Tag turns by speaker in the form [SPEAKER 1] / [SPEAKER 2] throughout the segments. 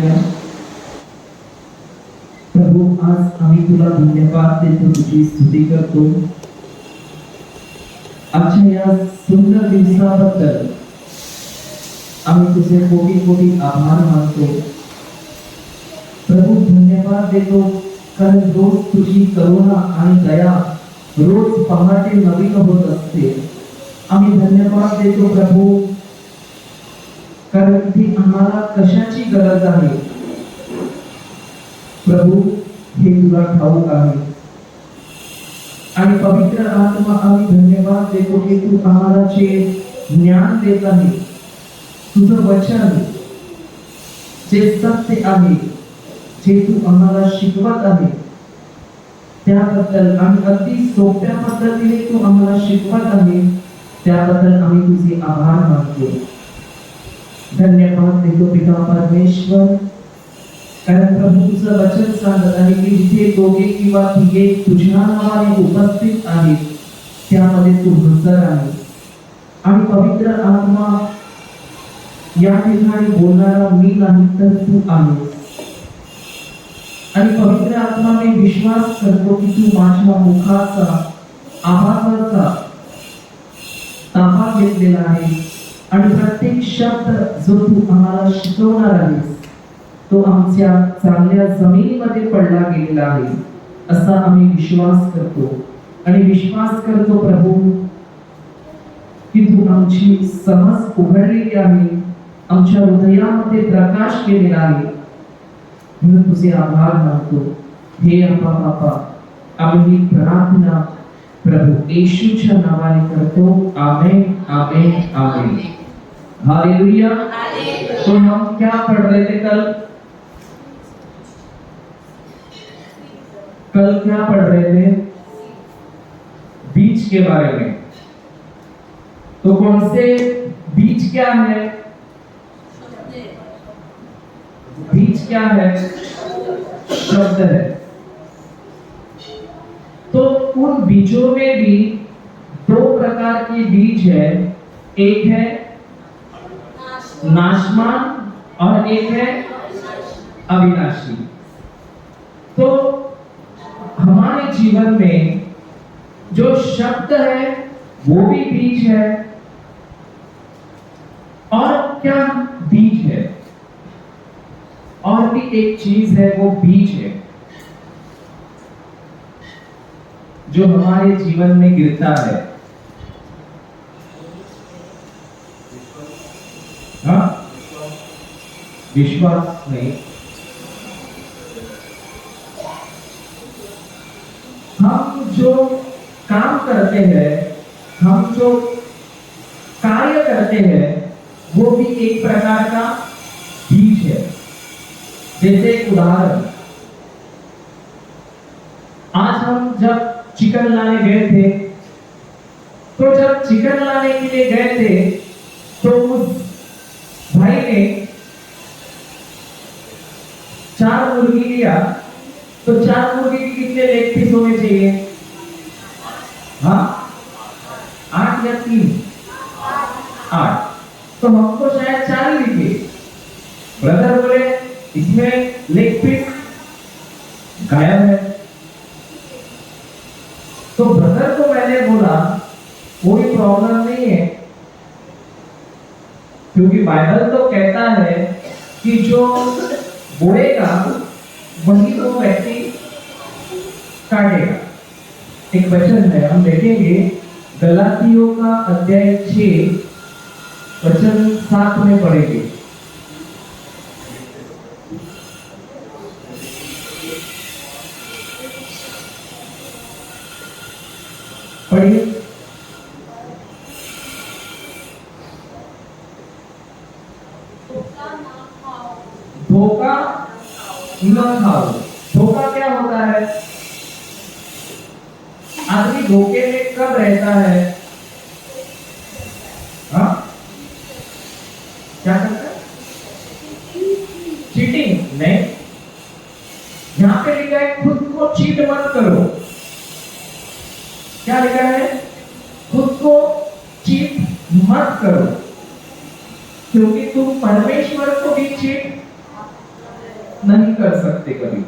[SPEAKER 1] Hallelujah. प्रभू आज आम्ही तुला धन्यवाद देतो, तुझी स्तुती करतो आजच्या या सुंदर दिवसाबद्दल आम्ही तुझे कोटी कोटी आभार मानतो। प्रभू धन्यवाद देतो कारण रोज तुझी करुणा आणि दया रोज पहाटे नवीन होत असते। आम्ही धन्यवाद देतो प्रभू कारण ती आम्हाला कशाची गरज आहे प्रभू हे तुला ठाऊक आहे। आणि पवित्र आत्मा आम्ही धन्यवाद देतो की तू आम्हाला जे ज्ञान देत आहे, तुझं वचन जे सत्य आहे, जे तू आम्हाला शिकवत आहे त्याबद्दल आणि अगदी सोप्या पद्धतीने तू आम्हाला शिकवत आहे त्याबद्दल आम्ही तुझे आभार मानतो। धन्यवाद देतो पिता परमेश्वर कारण प्रभू तुझं वचन सांगत आहे की जिथे दोघे किंवा तिघे तुझ्या नावाने उपस्थित आहेत त्यामध्ये तू हजर आहे। आणि पवित्र आत्मा या ठिकाणी बोलणारा मी नाही तर तू आहेस। आणि पवित्र आत्मा मी विश्वास करतो की तू माझ्या मुखाचा आवाजाचा ताबा घेतलेला आहे आणि प्रत्येक शब्द जो तू आम्हाला शिकवणार आहेस तो आमच्या चांगल्या जमिनीमध्ये पडला गेलेला आहे असा आम्ही विश्वास करतो। आणि विश्वास करतो प्रभू की तू आमची समज उघडलेली आहे, आमच्या हृदयामध्ये प्रकाश केलेला आहे म्हणून तुझे आभार मानतो। हे अप्पा बापा आम्ही ही प्रार्थना प्रभू येशूच्या नावाने करतो। आमेन आमेन आमेन हालेलुया। तो हम क्या पढ़ रहे थे कल क्या पढ़ रहे थे? बीज के बारे में। तो कौन से बीज क्या है? बीज क्या है? शब्द है। तो उन बीजों में भी दो प्रकार के बीज है, एक है नाशमान और एक है अविनाशी। तो हमारे जीवन में जो शब्द है वो भी बीज है। और क्या बीज है? और भी एक चीज है, वो बीज है जो हमारे जीवन में गिरता है। हाँ, विश्वास नहीं। हम जो काम करते हैं, हम जो कार्य करते हैं वो भी एक प्रकार का बीज है। जैसे एक उदाहरण, आज हम जब चिकन लाने गए थे तो जब चिकन लाने के लिए गए थे तो उस भाई ने 4 मुर्गी लिया। तो 4 मुर्गी के कितने लेग पीस होने चाहिए? हाँ 8 या 3? 8। तो हमको शायद 4 ही दिखे। ब्रदर बोले इसमें लेग पीस गायब है। तो ब्रदर को मैंने बोला कोई प्रॉब्लम नहीं है, क्योंकि बाइबल तो कहता है कि जो बोएगा वही तो व्यक्ति काटेगा। एक वचन है, हम देखेंगे गलातियों का अध्याय 6 वचन 7 में पढ़ेंगे। पढ़िए। धोखा न खाओ। धोखा क्या होता है? आदमी धोखे में कब रहता है? हाँ क्या करता है? चीटिंग नहीं। यहां पे लिखा है खुद को चीट मत करो। क्या लिखा है? खुद को चीट मत करो, क्योंकि तुम परमेश्वर को भी चीट नहीं कर सकते कभी।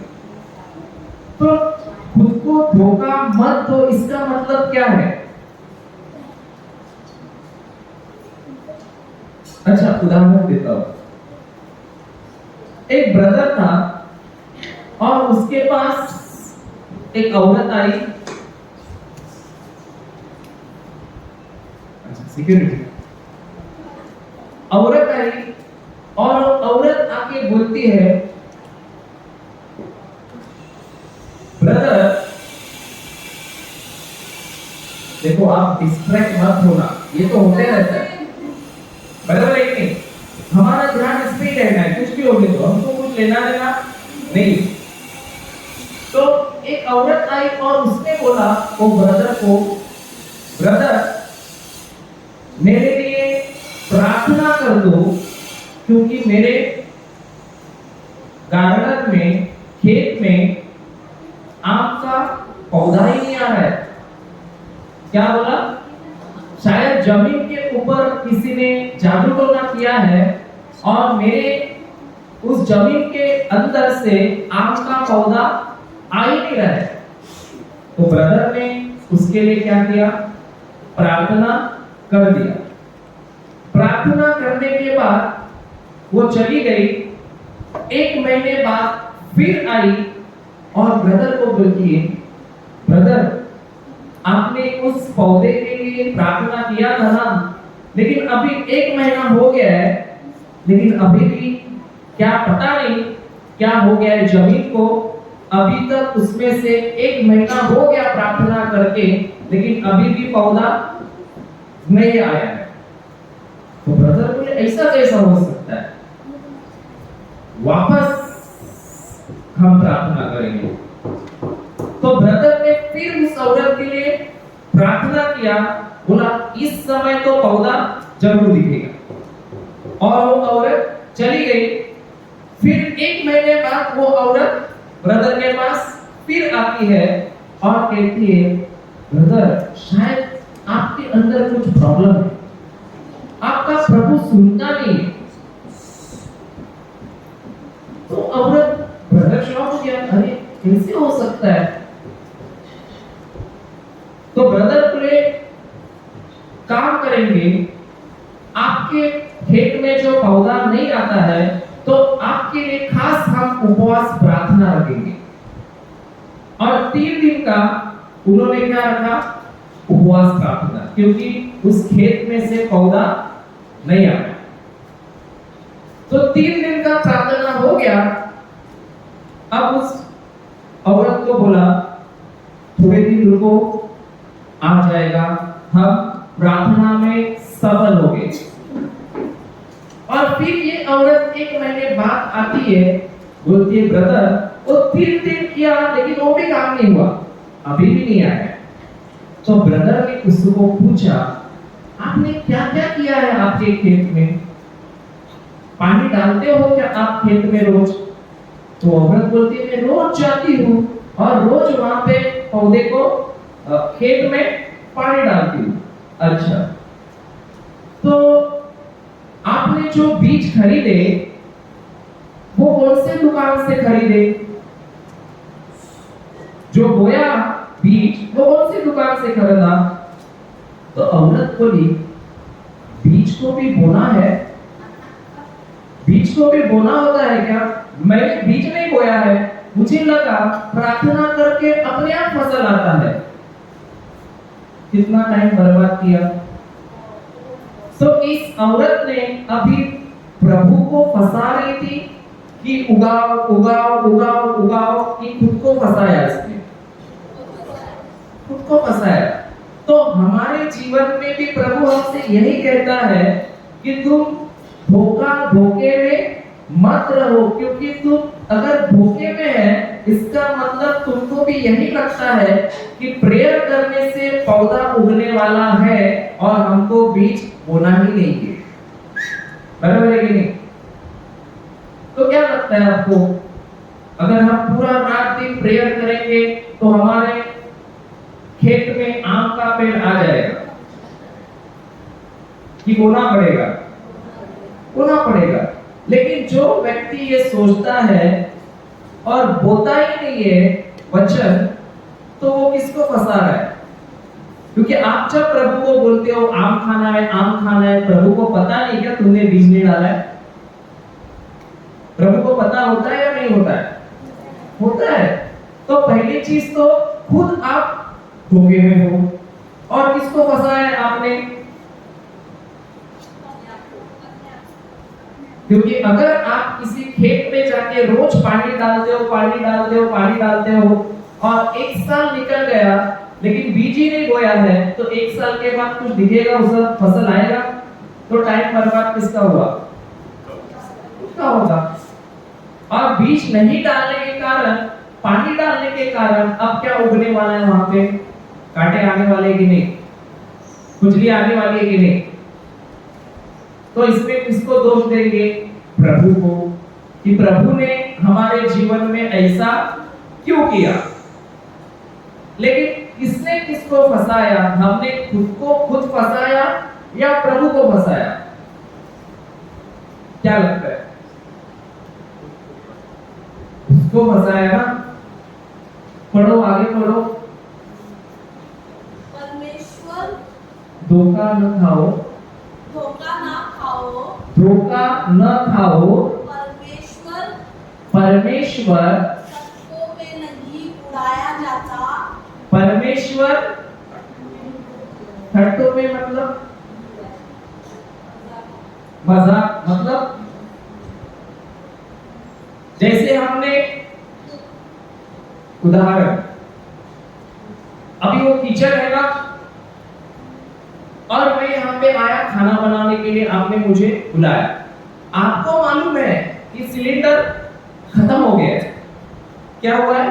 [SPEAKER 1] तो खुद को धोखा मत दो, इसका मतलब क्या है? अच्छा उदाहरण देता हूं। एक ब्रदर था और उसके पास एक औरत आई। अच्छा सिक्योरिटी। औरत आई और औरत आके बोलती है, ब्रदर देखो आप डिस्ट्रैक्ट मत होना, ये तो होते रहता है बराबर है कि नहीं? हमारा ध्यान इस पे ही रहना है, कुछ भी होने दो, हमको कुछ लेना देना नहीं। तो एक औरत आई और उसने बोला वो ब्रदर को, ब्रदर मेरे लिए प्रार्थना कर दो क्योंकि मेरे गार्डन में, खेत में आम का पौधा ही नहीं आ रहा है। क्या बोला? शायद जमीन के ऊपर किसी ने जादू टोना किया है और मेरे उस जमीन के अंदर से आम का पौधा आ ही नहीं रहा है। तो ब्रदर ने उसके लिए क्या किया? प्रार्थना कर दिया। प्रार्थना करने के बाद वो चली गई। 1 महीने बाद फिर आई और ब्रदर को बोलती है, ब्रदर आपने उस पौधे के लिए प्रार्थना किया था ना, लेकिन अभी 1 महीना हो गया है, लेकिन अभी भी क्या पता नहीं क्या हो गया है जमीन को, अभी तक उसमें से 1 महीना हो गया प्रार्थना करके, लेकिन अभी भी पौधा नहीं आया है। तो ब्रदर बोले ऐसा कैसा हो सकता है? वापस हम प्रार्थना करेंगे। तो ब्रदर ने फिर उस औरत के लिए प्रार्थना किया, बोला इस समय तो पौधा जरूर दिखेगा। और वो औरत चली गई। फिर 1 महीने बाद वो औरत ब्रदर के पास फिर आती है और कहती है, ब्रदर शायद आपके अंदर कुछ प्रॉब्लम है, आपका प्रभु सुनता नहीं। तो औरत, ब्रदर शॉक हो गया, अरे कैसे हो सकता है? तो ब्रदर बोले काम करेंगे, आपके खेत में जो पौधा नहीं आता है तो आपके लिए खास हम उपवास प्रार्थना रखेंगे। और 3 दिन का उन्होंने क्या रखा? उपवास प्रार्थना, क्योंकि उस खेत में से पौधा नहीं आया। तो 3 दिन का प्रार्थना हो गया। अब उस औरत को बोला थोड़े दिन रुको, आ जाएगा, हम प्रार्थना में सफल हो गए। और फिर ये औरत 1 महीने बाद आती है, बोलती है ब्रदर वो 3 दिन किया लेकिन वो भी काम नहीं हुआ, अभी भी नहीं आया। तो ब्रदर ने उसको पूछा, आपने क्या क्या किया है आपके खेत में? पानी डालते हो क्या आप खेत में रोज? तो औरत बोलती है मैं रोज जाती हूँ और रोज वहां पे पौधे को खेत में पानी डालती हूँ। अच्छा, तो आपने जो बीज खरीदे वो कौन से दुकान से खरीदे? जो बोया बीज वो कौन सी दुकान से खरीदा? तो औरत बोली बीज को भी बोना है? बीज को भी बोना होता है क्या? मैंने बीज नहीं बोया है, मुझे लगा प्रार्थना करके अपने आप फसल आता है। कितना टाइम बर्बाद किया। तो इस औरत ने अभी प्रभु को फंसा रही थी कि उगाओ उगाओ उगाओ उगाओ, कि खुद को फंसाया इसने, खुद को फंसाया। तो हमारे जीवन में भी प्रभु हमसे यही कहता है कि तुम धोखे में मत रहो, क्योंकि तुम अगर धोखे में है इसका मतलब तुमको भी यही लगता है कि प्रेयर करने से पौधा उगने वाला है और हमको बीज बोना ही नहीं है। बराबर है कि नहीं? तो क्या लगता है आपको, अगर हम पूरा रात दिन प्रेयर करेंगे तो हमारे खेत में आम का पेड़ आ जाएगा कि बोना पड़ेगा? बोना पड़ेगा। लेकिन जो व्यक्ति ये सोचता है और बोता ही नहीं है वचन, तो वो किसको फंसा रहा है? क्योंकि आप जब प्रभु को बोलते हो आम खाना है, आम खाना है, प्रभु को पता नहीं क्या तुमने बीज नहीं डाला है? प्रभु को पता होता है या नहीं होता है? होता है। तो पहली चीज तो खुद आप धोखे में हो, और किसको फंसाया है आपने? क्योंकि अगर आप किसी खेत में जाके रोज पानी डालते हो, पानी डालते हो, पानी डालते हो, और एक साल निकल गया लेकिन बीज ही नहीं बोया है, तो एक साल के बाद कुछ दिखेगा, उस फसल आएगा? तो टाइम बर्बाद किसका हुआ? उसका होगा। और बीज नहीं डालने के कारण, पानी डालने के कारण अब क्या उगने वाला है वहां पे? कांटे आने वाले कि नहीं? खुजली आने वाली है कि नहीं? तो इसमें किसको दोष देंगे? प्रभु को, कि प्रभु ने हमारे जीवन में ऐसा क्यों किया। लेकिन किसने किसको फंसाया? हमने खुद को खुद फंसाया या प्रभु को फंसाया? क्या लगता है? उसको फंसाया ना। पढ़ो, आगे पढ़ो।
[SPEAKER 2] परमेश्वर
[SPEAKER 1] धोखा न खाओ,
[SPEAKER 2] धोखा ना खाओ,
[SPEAKER 1] धोखा न खाओ,
[SPEAKER 2] परमेश्वर
[SPEAKER 1] परमेश्वर
[SPEAKER 2] सबको में नहीं उड़ाया जाता,
[SPEAKER 1] परमेश्वर थट्टों में मतलब मजाक, मतलब जैसे हमने उदाहरण, अभी वो किचन है ना, और मैं यहाँ पे आया खाना बनाने के लिए, आपने मुझे बुलाया। आपको मालूम है कि सिलेंडर खत्म हो गया है। क्या हुआ है?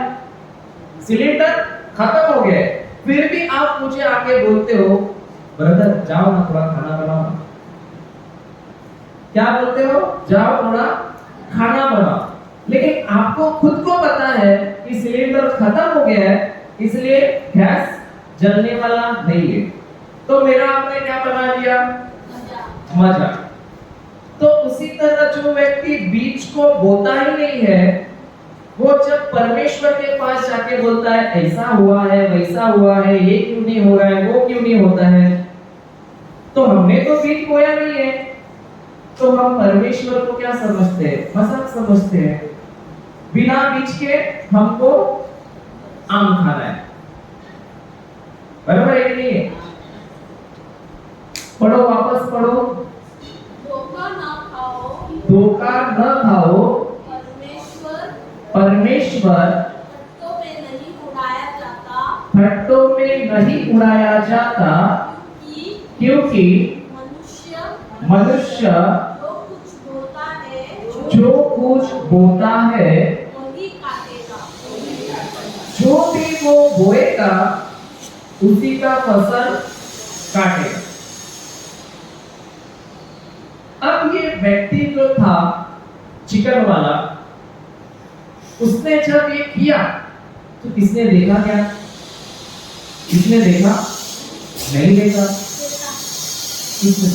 [SPEAKER 1] सिलेंडर खत्म हो गया है। फिर भी आप मुझे आके बोलते हो, ब्रदर जाओ ना थोड़ा खाना बनाओ। क्या बोलते हो? जाओ थोड़ा खाना बनाओ। लेकिन आपको खुद को पता है कि सिलेंडर खत्म हो गया है, इसलिए गैस जलने वाला नहीं है। तो मेरा आपने क्या बना दिया? मजा। तो उसी तरह जो व्यक्ति बीज को बोता ही नहीं है, वो जब परमेश्वर के पास जाके बोलता है ऐसा हुआ है, वैसा हुआ है, ये क्यों नहीं हो रहा है, वो क्यों नहीं होता है, तो हमने तो बीज बोया नहीं है, तो हम परमेश्वर को क्या समझते हैं? मजाक समझते हैं। बिना बीज के हमको आम खाना है, बराबर है कि नहीं है? पढ़ो, वापस पढ़ो।
[SPEAKER 2] धोखा ना खाओ,
[SPEAKER 1] धोखा न खाओ,
[SPEAKER 2] परमेश्वर
[SPEAKER 1] परमेश्वर
[SPEAKER 2] फट्टों में नहीं उड़ाया जाता,
[SPEAKER 1] फट्टों में नहीं उड़ाया जाता, क्योंकि मनुष्य
[SPEAKER 2] जो कुछ बोता है,
[SPEAKER 1] जो कुछ बोता है
[SPEAKER 2] वही काटेगा।
[SPEAKER 1] जो भी वो बोएगा उसी का फसल काटेगा। अब ये व्यक्ति जो था चिकन वाला, उसने जब ये किया तो किसने देखा? क्या किसने देखा? नहीं देखा। किसने?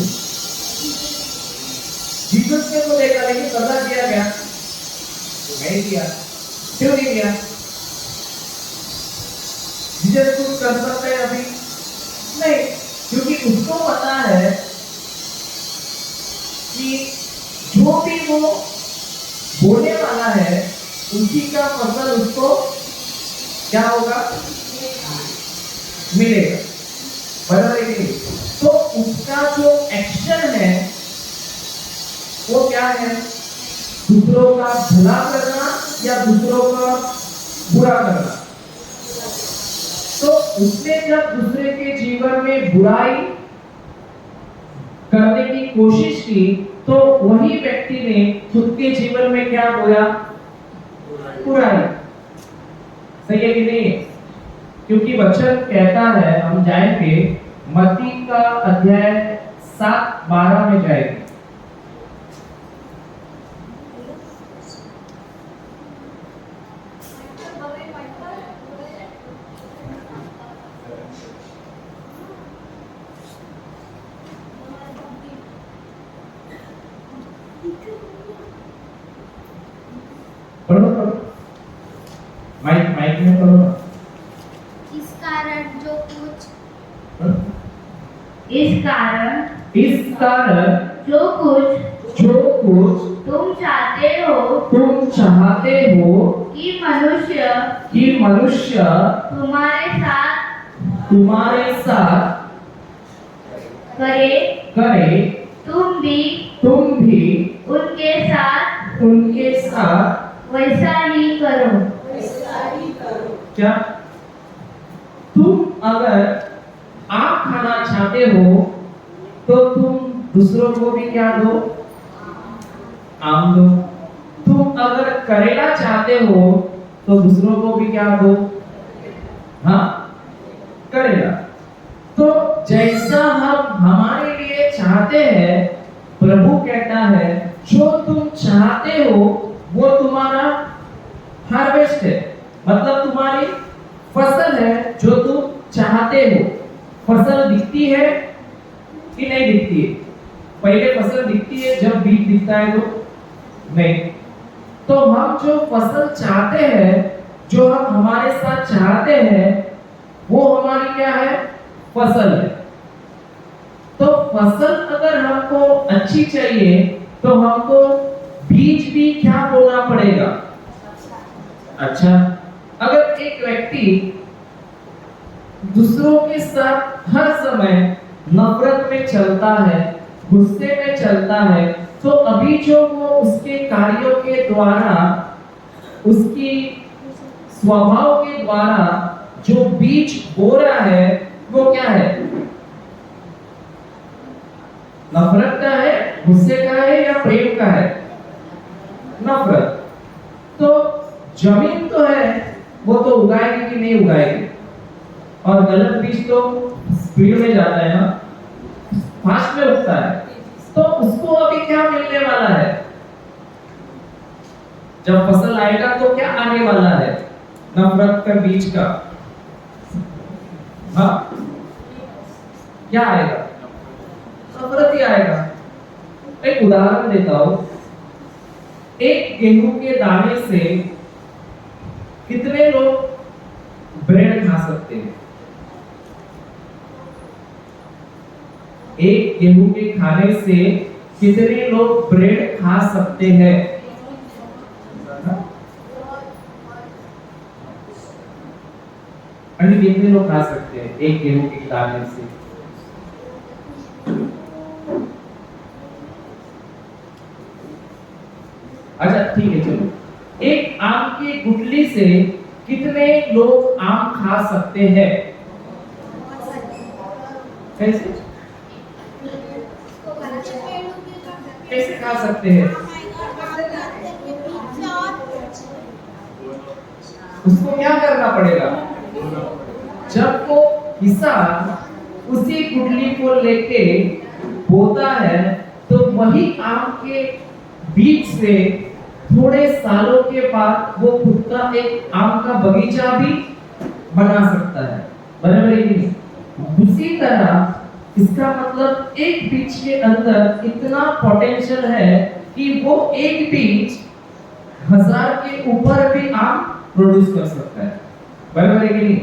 [SPEAKER 1] जीसस ने तो देखा, लेकिन करना किया क्या? नहीं किया। क्यों नहीं किया? जीसस कुछ कर सकते हैं अभी? नहीं, क्योंकि उसको पता है कि जो भी वो बोलने वाला है उसी का फसल उसको क्या होगा? मिलेगा, बराबर है कि नहीं? तो उसका जो एक्शन है वो क्या है? दूसरों का भला करना या दूसरों का बुरा करना। तो उसने जब दूसरे के जीवन में बुराई करने की कोशिश की, तो वही व्यक्ति ने खुद के जीवन में क्या बोया? बुराई। सही है कि नहीं? क्योंकि वचन कहता है, हम जाएंगे मत्ती का अध्याय 7:12 में जाएंगे। पढ़ो पढ़ो। माइक में पढ़ो ना।
[SPEAKER 3] इस कारण जो कुछ
[SPEAKER 1] इस कारण
[SPEAKER 3] जो कुछ
[SPEAKER 1] तुम चाहते हो
[SPEAKER 3] कि
[SPEAKER 1] मनुष्य तुम्हारे साथ करे,
[SPEAKER 3] तुम भी
[SPEAKER 1] उनके साथ
[SPEAKER 3] वैसा ही करो।
[SPEAKER 1] क्या तुम अगर आम खाना चाहते हो तो तुम दूसरों को भी क्या दो? आम दो। तुम अगर करेला चाहते हो तो दूसरों को भी क्या दो? हाँ, करेला। तो जैसा हम हमारे लिए चाहते हैं, प्रभु कहता है जो तुम चाहते हो वो तुम्हारा हार्वेस्ट है, मतलब तुम्हारी फसल है जो तुम चाहते हो। फसल दिखती है कि नहीं दिखती है? पहले फसल दिखती है जब बीज दिखता है तो नहीं। तो हम जो फसल चाहते हैं, जो हम हमारे साथ चाहते हैं, वो हमारी क्या है? फसल है। तो फसल अगर हमको अच्छी चाहिए तो हमको बीज भी क्या बोना पड़ेगा? अच्छा। अगर एक व्यक्ति दूसरों के साथ हर समय नफरत में चलता है, गुस्से में चलता है, तो अभी जो वो उसके कार्यों के द्वारा, उसकी स्वभाव के द्वारा जो बीज बो रहा है वो क्या है? नफरत का है, गुस्से का है या प्रेम का है? नफरत। तो जमीन तो है, वो तो उगाएगी कि नहीं उगाएगी? और गलत बीज तो स्पीड में जाता है ना, फास्ट में उगता है, तो उसको अभी क्या मिलने वाला है? जब फसल आएगा तो क्या आने वाला है? नफरत का बीज का। हाँ, क्या आएगा? नफरत ही आएगा। एक उदाहरण देता हूं। एक गेहूं के दाने से कितने लोग ब्रेड खा सकते हैं? एक गेहूं के खाने से कितने लोग ब्रेड खा सकते हैं? कितने लोग खा सकते हैं एक गेहूं के दाने से? अच्छा ठीक है, चलो। एक आम की गुठली से कितने लोग आम खा सकते हैं? कैसे कैसे खा सकते हैं? उसको क्या करना पड़ेगा? जब वो किसान उसी गुठली को लेके बोता है तो वही आम के बीज से थोड़े सालों के बाद वो खुद का एक आम का बगीचा भी बना सकता है। बराबर है कि नहीं? उसी तरह इसका मतलब एक बीज के अंदर इतना पोटेंशियल है कि वो एक बीज 1000 के ऊपर भी आम प्रोड्यूस कर सकता है। बराबर है कि नहीं?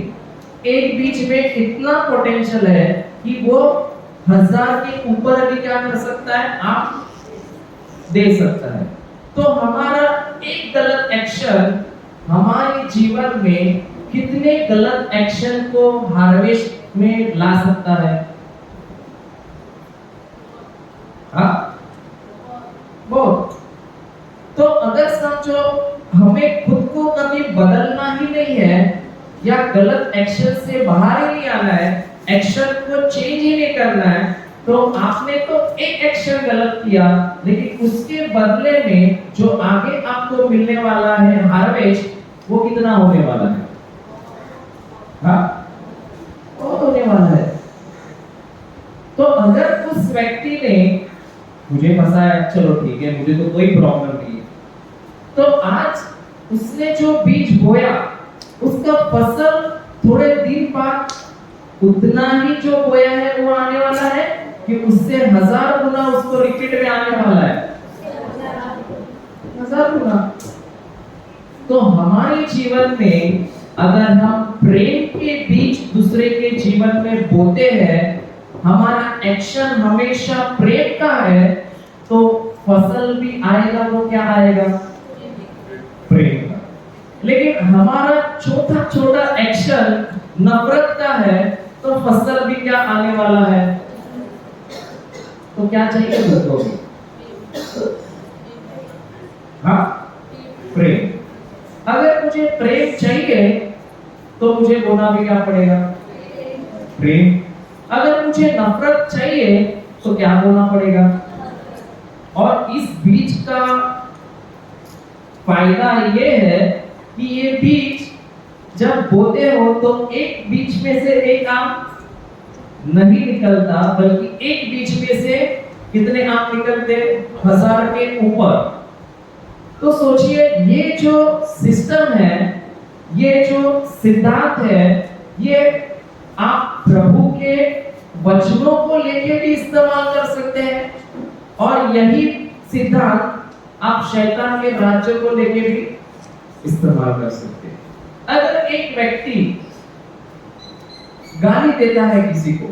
[SPEAKER 1] एक बीज में इतना पोटेंशियल है कि वो 1000 के ऊपर भी क्या कर सकता है? आम दे सकता है। तो हमारा एक गलत एक्शन हमारे जीवन में कितने गलत एक्शन को हार्वेस्ट में ला सकता है? हाँ, बहुत। तो अगर समझो हमें खुद को कभी बदलना ही नहीं है या गलत एक्शन से बाहर ही नहीं आना है, एक्शन को चेंज ही नहीं करना है, तो आपने तो एक एक्शन गलत किया, लेकिन उसके बदले में जो आगे आपको मिलने वाला है हार्वेस्ट, वो कितना होने वाला है? हाँ, वो होने वाला है। तो अगर उस व्यक्ति ने मुझे फंसाया, चलो ठीक है, मुझे तो कोई प्रॉब्लम नहीं है, तो आज उसने जो बीज बोया उसका फसल थोड़े दिन बाद उतना ही जो बोया है वो आने वाला है कि उससे 1000 गुना उसको रिपीट में आने वाला है। 1000 गुना। तो हमारे जीवन में अगर हम प्रेम के बीच दूसरे के जीवन में बोते हैं, हमारा एक्शन हमेशा प्रेम का है, तो फसल भी आएगा, वो क्या आएगा? प्रेम का। लेकिन हमारा छोटा छोटा एक्शन नफरत का है, तो फसल भी क्या आने वाला है? तो क्या चाहिए दोस्तों? हाँ, प्रेम। अगर मुझे प्रेम चाहिए तो मुझे बोलना भी क्या पड़ेगा? प्रेम। अगर मुझे नफरत चाहिए तो क्या बोलना पड़ेगा? और इस बीज का फायदा ये है कि ये बीज जब बोते हो तो एक बीज में से एक आम नहीं निकलता, बल्कि एक बीज में से कितने आम निकलते? 1000 के ऊपर। तो सोचिए, ये जो सिस्टम है, ये जो सिद्धांत है, ये आप प्रभु के वचनों को लेके भी इस्तेमाल कर सकते हैं, और यही सिद्धांत आप शैतान के राज्य को लेके भी इस्तेमाल कर सकते हैं। अगर एक व्यक्ति गाली देता है किसी को,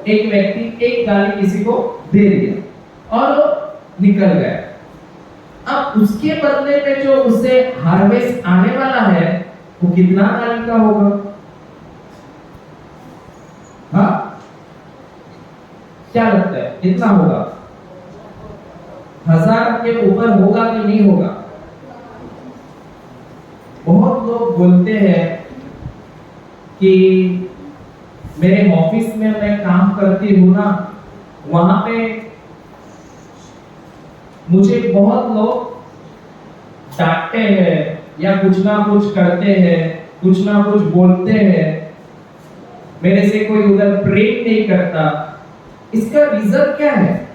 [SPEAKER 1] एक व्यक्ति एक गाली किसी को दे दिया और वो निकल गया, अब उसके बदले में जो उसे हार्वेस्ट आने वाला है वो कितना गाली का होगा? हाँ, क्या लगता है कितना होगा? 1000 के ऊपर होगा कि नहीं होगा? बहुत लोग बोलते हैं कि मेरे ऑफिस में मैं काम करती हूँ ना, वहां पे मुझे बहुत लोग डांटते हैं या कुछ ना कुछ करते हैं, कुछ ना कुछ बोलते हैं, मेरे से कोई उधर प्रेम नहीं करता। इसका रीजन क्या है?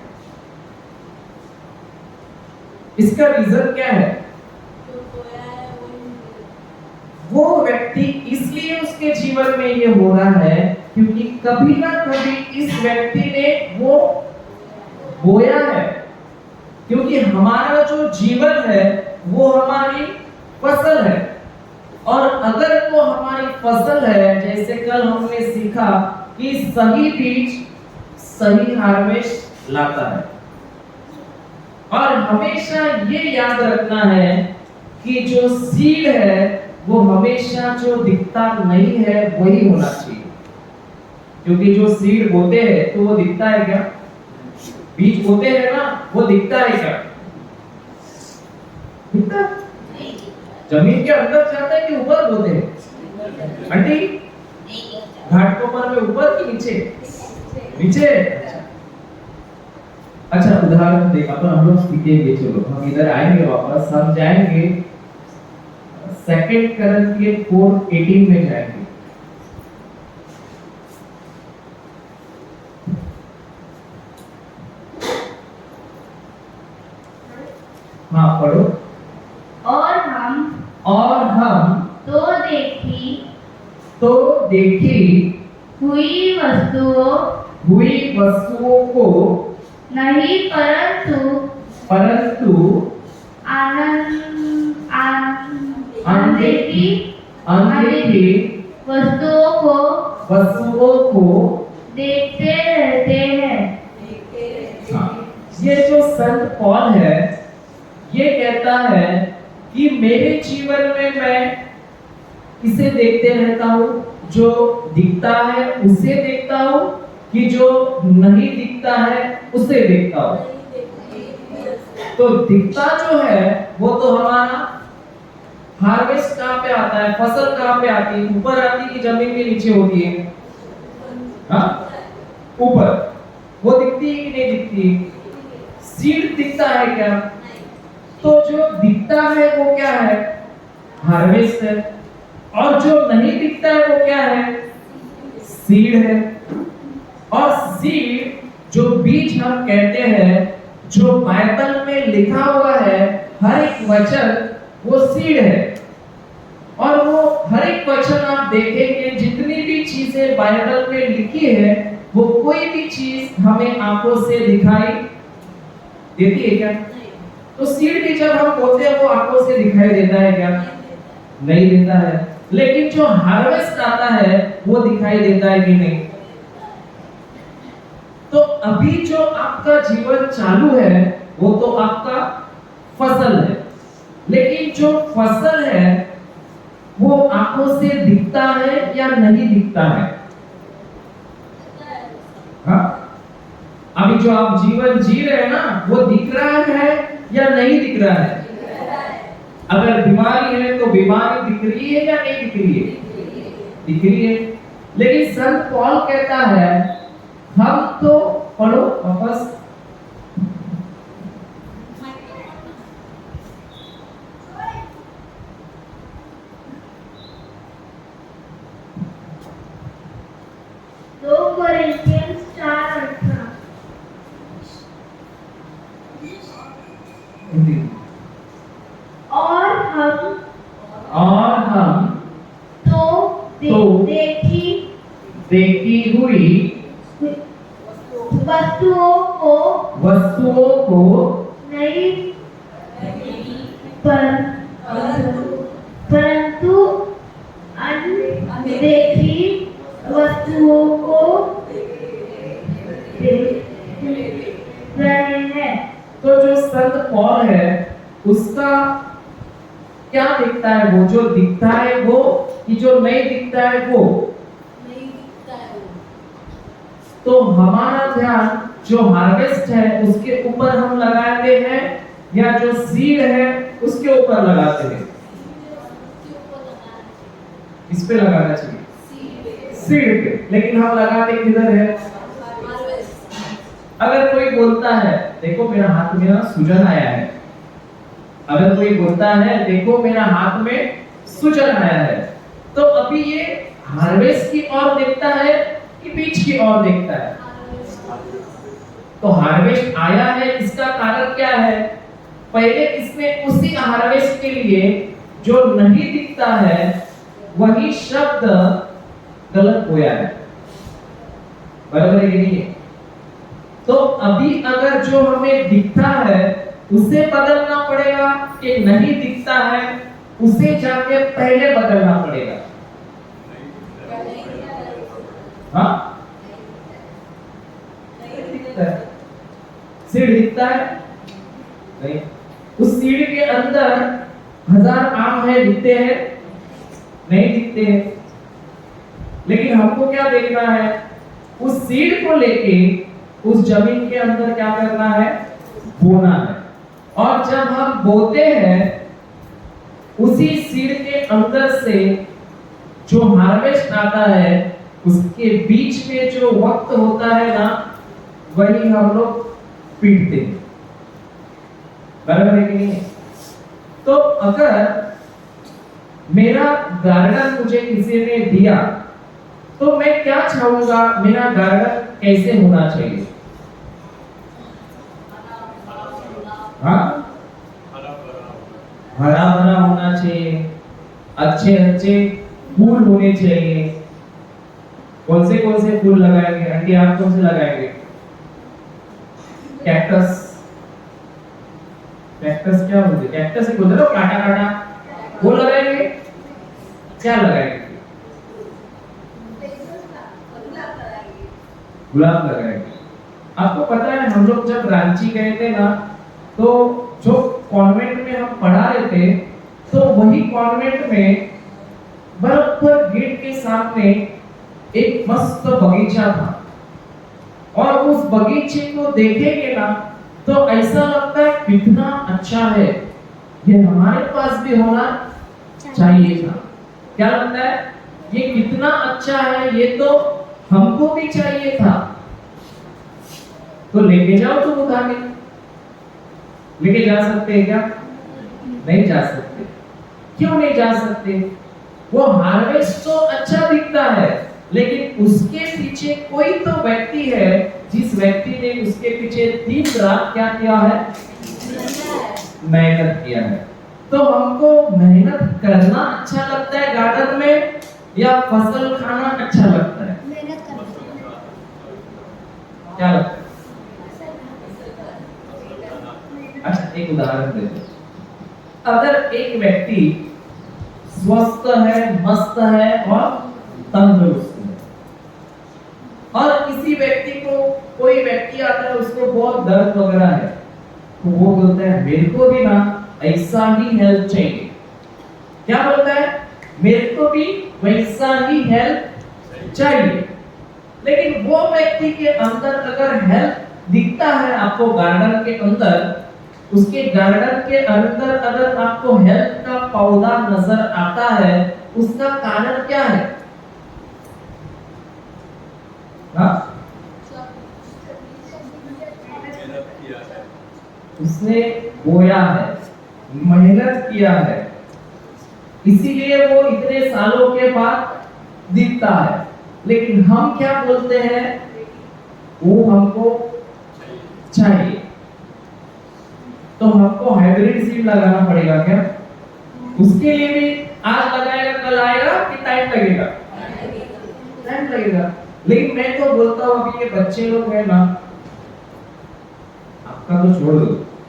[SPEAKER 1] इसका रीजन क्या है? वो व्यक्ति इसलिए उसके जीवन में ये हो रहा है क्योंकि कभी ना कभी इस व्यक्ति ने वो बोया है। क्योंकि हमारा जो जीवन है वो हमारी फसल है, और अगर वो हमारी फसल है, जैसे कल हमने सीखा कि सही बीज सही हार्वेस्ट लाता है। और हमेशा ये याद रखना है कि जो सीड है वो हमेशा जो दिखता नहीं है वही होना चाहिए। क्योंकि जो सीड बोते हैं तो वो दिखता है क्या? बीज बोते हैं ना, वो दिखता है क्या? दिखता? जमीन के अंदर जाता है कि ऊपर बोते हैं? आंटी, घाट कोपर में ऊपर कि नीचे? नीचे। अच्छा, उदाहरण दे, अपन हम लोग सीखेंगे। चलो हम इधर आएंगे, वापस हम जाएंगे 2 Corinthians 4:18 में जाएंगे। हाँ, पढ़ो।
[SPEAKER 3] और हम तो देखी हुई वस्तुओं को नहीं, परंतु अनदेखी वस्तुओं को देखते रहते हैं।
[SPEAKER 1] ये जो संत पॉल है, ये कहता है कि मेरे जीवन में मैं किसे देखते रहता हूँ? जो दिखता है उसे देखता हूँ, कि जो नहीं दिखता है उसे देखता हूँ। तो दिखता जो है वो तो हमारा हार्वेस्ट कहाँ पे आता है? फसल कहाँ पे आती है? ऊपर आती है कि जमीन के नीचे होती है? हाँ, ऊपर। वो दिखती है कि नहीं दिखती? सीड दिखता है क्या? तो जो दिखता है वो क्या है? हार्वेस्ट है। और जो नहीं दिखता है वो क्या है? सीड है। और सीड जो बीज हम कहते हैं, जो बाइबल में लिखा हुआ है, हर एक वचन वो सीड है। और वो हर एक वचन आप देखेंगे, जितनी भी चीजें बाइबल में लिखी है, वो कोई भी चीज हमें आंखों से दिखाई देती है क्या? तो सीड भी जब हम बोलते हैं वो आंखों से दिखाई देता है क्या? नहीं देता है। लेकिन जो हार्वेस्ट आता है वो दिखाई देता है कि नहीं? तो अभी जो आपका जीवन चालू है वो तो आपका फसल है, लेकिन जो फसल है वो आंखों से दिखता है या नहीं दिखता है? हाँ? अभी जो आप जीवन जी रहे हैं ना वो दिख रहा है या नहीं दिख रहा है? अगर बीमारी है तो बीमारी दिख रही है या नहीं दिख रही है? दिख रही है। लेकिन संत पॉल कहता है हम तो पढ़ो वापस,
[SPEAKER 3] दो कोरिन्थियंस 4:18।
[SPEAKER 1] और हम
[SPEAKER 3] तो
[SPEAKER 1] देखी हुई वस्तुओं को
[SPEAKER 3] नहीं परंतु अनदेखी वस्तुओं को देख रहे हैं।
[SPEAKER 1] तो जो संत पॉल है उसका क्या दिखता है? वो जो दिखता है वो कि जो नहीं दिखता है वो?
[SPEAKER 2] नहीं दिखता है वो।
[SPEAKER 1] तो हमारा ध्यान जो हार्वेस्ट है उसके ऊपर हम लगाते हैं या जो सीड है उसके ऊपर लगाते हैं?
[SPEAKER 2] उसके ऊपर लगाना चाहिए।
[SPEAKER 1] इस पे लगाना चाहिए, सीड पे। लेकिन हम लगाते किधर है? अगर कोई बोलता है देखो मेरा हाथ में ना सूजन आया है, अगर कोई बोलता है देखो मेरा हाथ में सूजन आया है, तो अभी ये हार्वेस्ट की ओर देखता है कि बीज की ओर देखता है? तो हार्वेस्ट आया है, इसका कारण क्या है? पहले इसने उसी हार्वेस्ट के लिए जो नहीं दिखता है वही शब्द गलत होया है, बराबर है कि नहीं? तो अभी अगर जो हमें दिखता है उसे बदलना पड़ेगा कि नहीं दिखता है उसे जाके पहले बदलना पड़ेगा? हाँ, सीड दिखता है नहीं? उस सीड के अंदर 1000 आम है, दिखते हैं नहीं? दिखते हैं। लेकिन हमको क्या देखना है? उस सीड को लेके उस जमीन के अंदर क्या करना है? बोना है। और जब हम बोते हैं उसी सीड के अंदर से जो हार्वेस्ट आता है उसके बीच में जो वक्त होता है ना वही हम लोग पीटते हैं, बराबर है कि नहीं? तो अगर मेरा गार्डन मुझे किसी ने दिया तो मैं क्या चाहूंगा मेरा गार्डन कैसे होना चाहिए? हाँ, हरा भरा होना चाहिए, अच्छे अच्छे फूल होने चाहिए। कौन से फूल लगाएंगे आंटी? आप कौन से लगाएंगे? कैक्टस। कैक्टस क्या बोलते? कैक्टस ही बोलते ना, काटा काटा वो लगाएंगे? क्या लगाएंगे? गुलाब लगाएंगे। आपको पता है हम लोग जब रांची गए थे ना तो जो कॉन्वेंट में हम पढ़ा रहे थे तो वही कॉन्वेंट में बराबर गेट के सामने एक मस्त बगीचा था और उस बगीचे को देखेंगे ना तो ऐसा लगता है कितना अच्छा है, ये हमारे पास भी होना चाहिए था। क्या लगता है? ये कितना अच्छा है, ये तो हमको भी चाहिए था। तो लेके जाओ तुम उठा के। लेके जा सकते हैं क्या? नहीं जा सकते। क्यों नहीं जा सकते? वो हार्वेस्ट तो अच्छा दिखता है लेकिन उसके पीछे कोई तो व्यक्ति है जिस व्यक्ति ने उसके पीछे दिन रात क्या किया है? मेहनत किया है। तो हमको मेहनत करना अच्छा लगता है गार्डन में या फसल खाना अच्छा लगता है? क्या लगता है? अच्छा, एक उदाहरण देते हैं। अगर एक व्यक्ति स्वस्थ है, मस्त है और तंदुरुस्त है। और किसी व्यक्ति को, कोई व्यक्ति आता है उसको बहुत दर्द वगैरह है, तो वो बोलता है मेरे को भी ना ऐसा ही हेल्थ चाहिए। क्या बोलता है? मेरे को भी वैसा ही हेल्थ चाहिए। लेकिन वो व्यक्ति के अंदर अगर हेल्थ दिखता है आपको गार्डन के अंदर, उसके गार्डन के अंदर अगर आपको हेल्थ का पौधा नजर आता है, उसका कारण क्या है? हाँ? उसने बोया है, मेहनत किया है, इसीलिए वो इतने सालों के बाद दिखता है। लेकिन हम क्या बोलते हैं? वो हमको चाहिए, तो हमको हाइब्रिड सीड लगाना पड़ेगा क्या? उसके लिए भी आज लगाएगा कल आएगा कि टाइम लगेगा? टाइम लगेगा। लेकिन मैं तो बोलता हूँ अभी ये बच्चे लोग हैं ना, आपका तो छोड़ दो,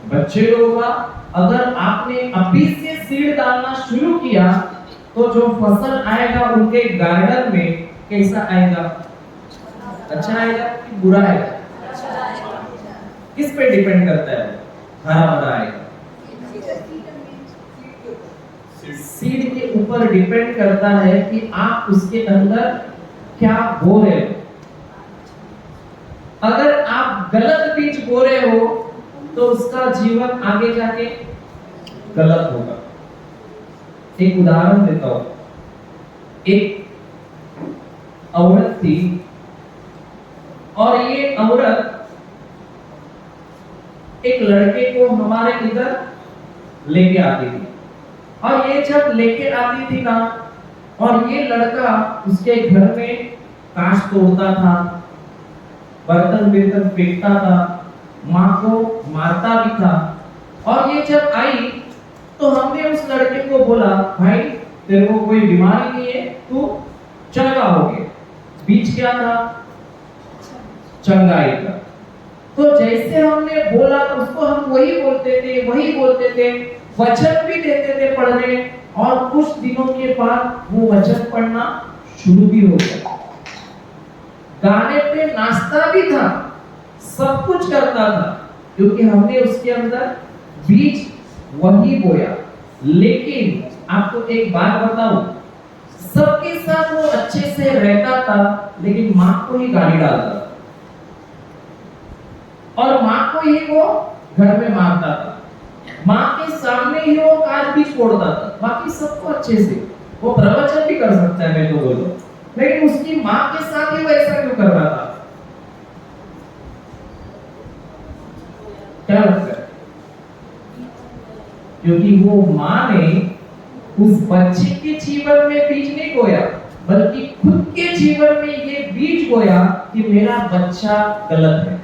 [SPEAKER 1] बच्चे लोगों का अगर आपने अभी से सीड डालना शुरू किया तो जो फसल आएगा उनके गार्डन में कैसा आएगा? अच्छा आएगा कि बुरा आएगा? किस पे डिपेंड करता है? हरा भरा आएगा। सीड के ऊपर डिपेंड करता है कि आप उसके अंदर क्या बो रहे हो। अगर आप गलत बीज बो रहे हो तो उसका जीवन आगे जाके गलत होगा। एक उदाहरण देता हूं। एक औरत थी और ये औरत एक लड़के को हमारे इधर लेके आती थी, और ये जब लेके आती थी ना, और ये लड़का उसके घर में कांच तोड़ता था, बर्तन बिर्तन फेंकता था, माँ को मारता भी था। और ये जब आई तो हमने उस लड़के को बोला, भाई तेरे को कोई बीमारी नहीं है, तू चंगा हो गया। बीज क्या था? चंगाई का। तो जैसे हमने बोला उसको हम वही बोलते थे, वचन भी देते थे पढ़ने, और कुछ दिनों के बाद वो वचन पढ़ना शुरू भी हो गया। गाने पे नाचता भी था, सब कुछ करता था, क्योंकि हमने उसके अंदर बीज वही बोया। लेकिन आपको एक बात बताऊं, सबके साथ वो अच्छे से रहता था, लेकिन माँ को ही गाली डालता था, और माँ को ही वो घर में मारता था, माँ के सामने ही वो कांच भी छोड़ता था। बाकी सबको अच्छे से वो प्रवचन भी कर सकता है, मैं तो बोलूं, लेकिन उसकी माँ के साथ ही वो ऐसा क्यों कर रहा था? क्या लगता है? क्योंकि वो माँ ने उस बच्चे के जीवन में बीज नहीं बोया, बल्कि खुद के जीवन में ये बीज बोया कि मेरा बच्चा गलत है।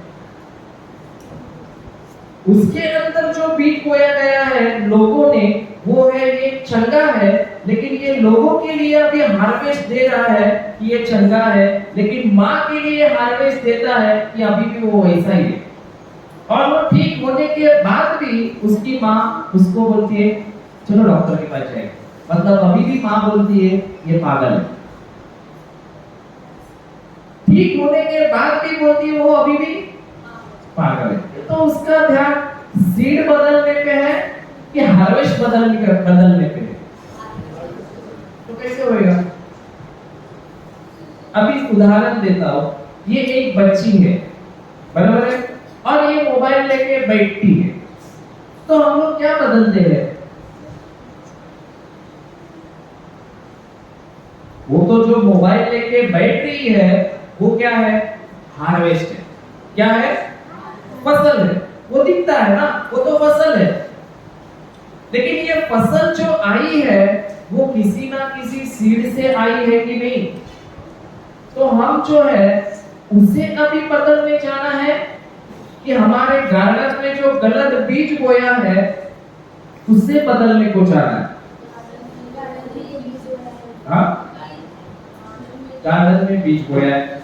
[SPEAKER 1] उसके अंदर जो बीज बोया गया है लोगों ने, वो है ये चंगा है, लेकिन ये लोगों के लिए अभी हार्वेस्ट दे रहा है कि ये चंगा है, लेकिन माँ के लिए हार्वेस्ट देता है कि अभी भी वो वैसा ही है। और वो ठीक होने के बाद भी उसकी माँ उसको बोलती है चलो डॉक्टर के पास जाएंगे, मतलब अभी भी माँ बोलती है ये पागल है। ठीक होने के बाद भी बोलती है वो अभी भी पागल है। तो उसका ध्यान सीड बदलने पे है कि हार्वेस्ट बदलने पे है? तो कैसे होएगा? अभी उदाहरण देता हूं, ये एक बच्ची है, बराबर है, और ये मोबाइल लेके बैठती है, तो हम लोग क्या बदलते हैं? वो तो जो मोबाइल लेके बैठ रही है वो क्या है? हार्वेस्ट है। क्या है? फसल है। वो दिखता है ना, वो तो फसल है, लेकिन ये फसल जो आई है वो किसी ना किसी सीड से आई है कि नहीं? तो हम जो है उसे अभी बदलने जाना है कि हमारे गार्डन में जो गलत बीज बोया है उसे बदलने को जाना है? हाँ, गार्डन में बीज बोया है।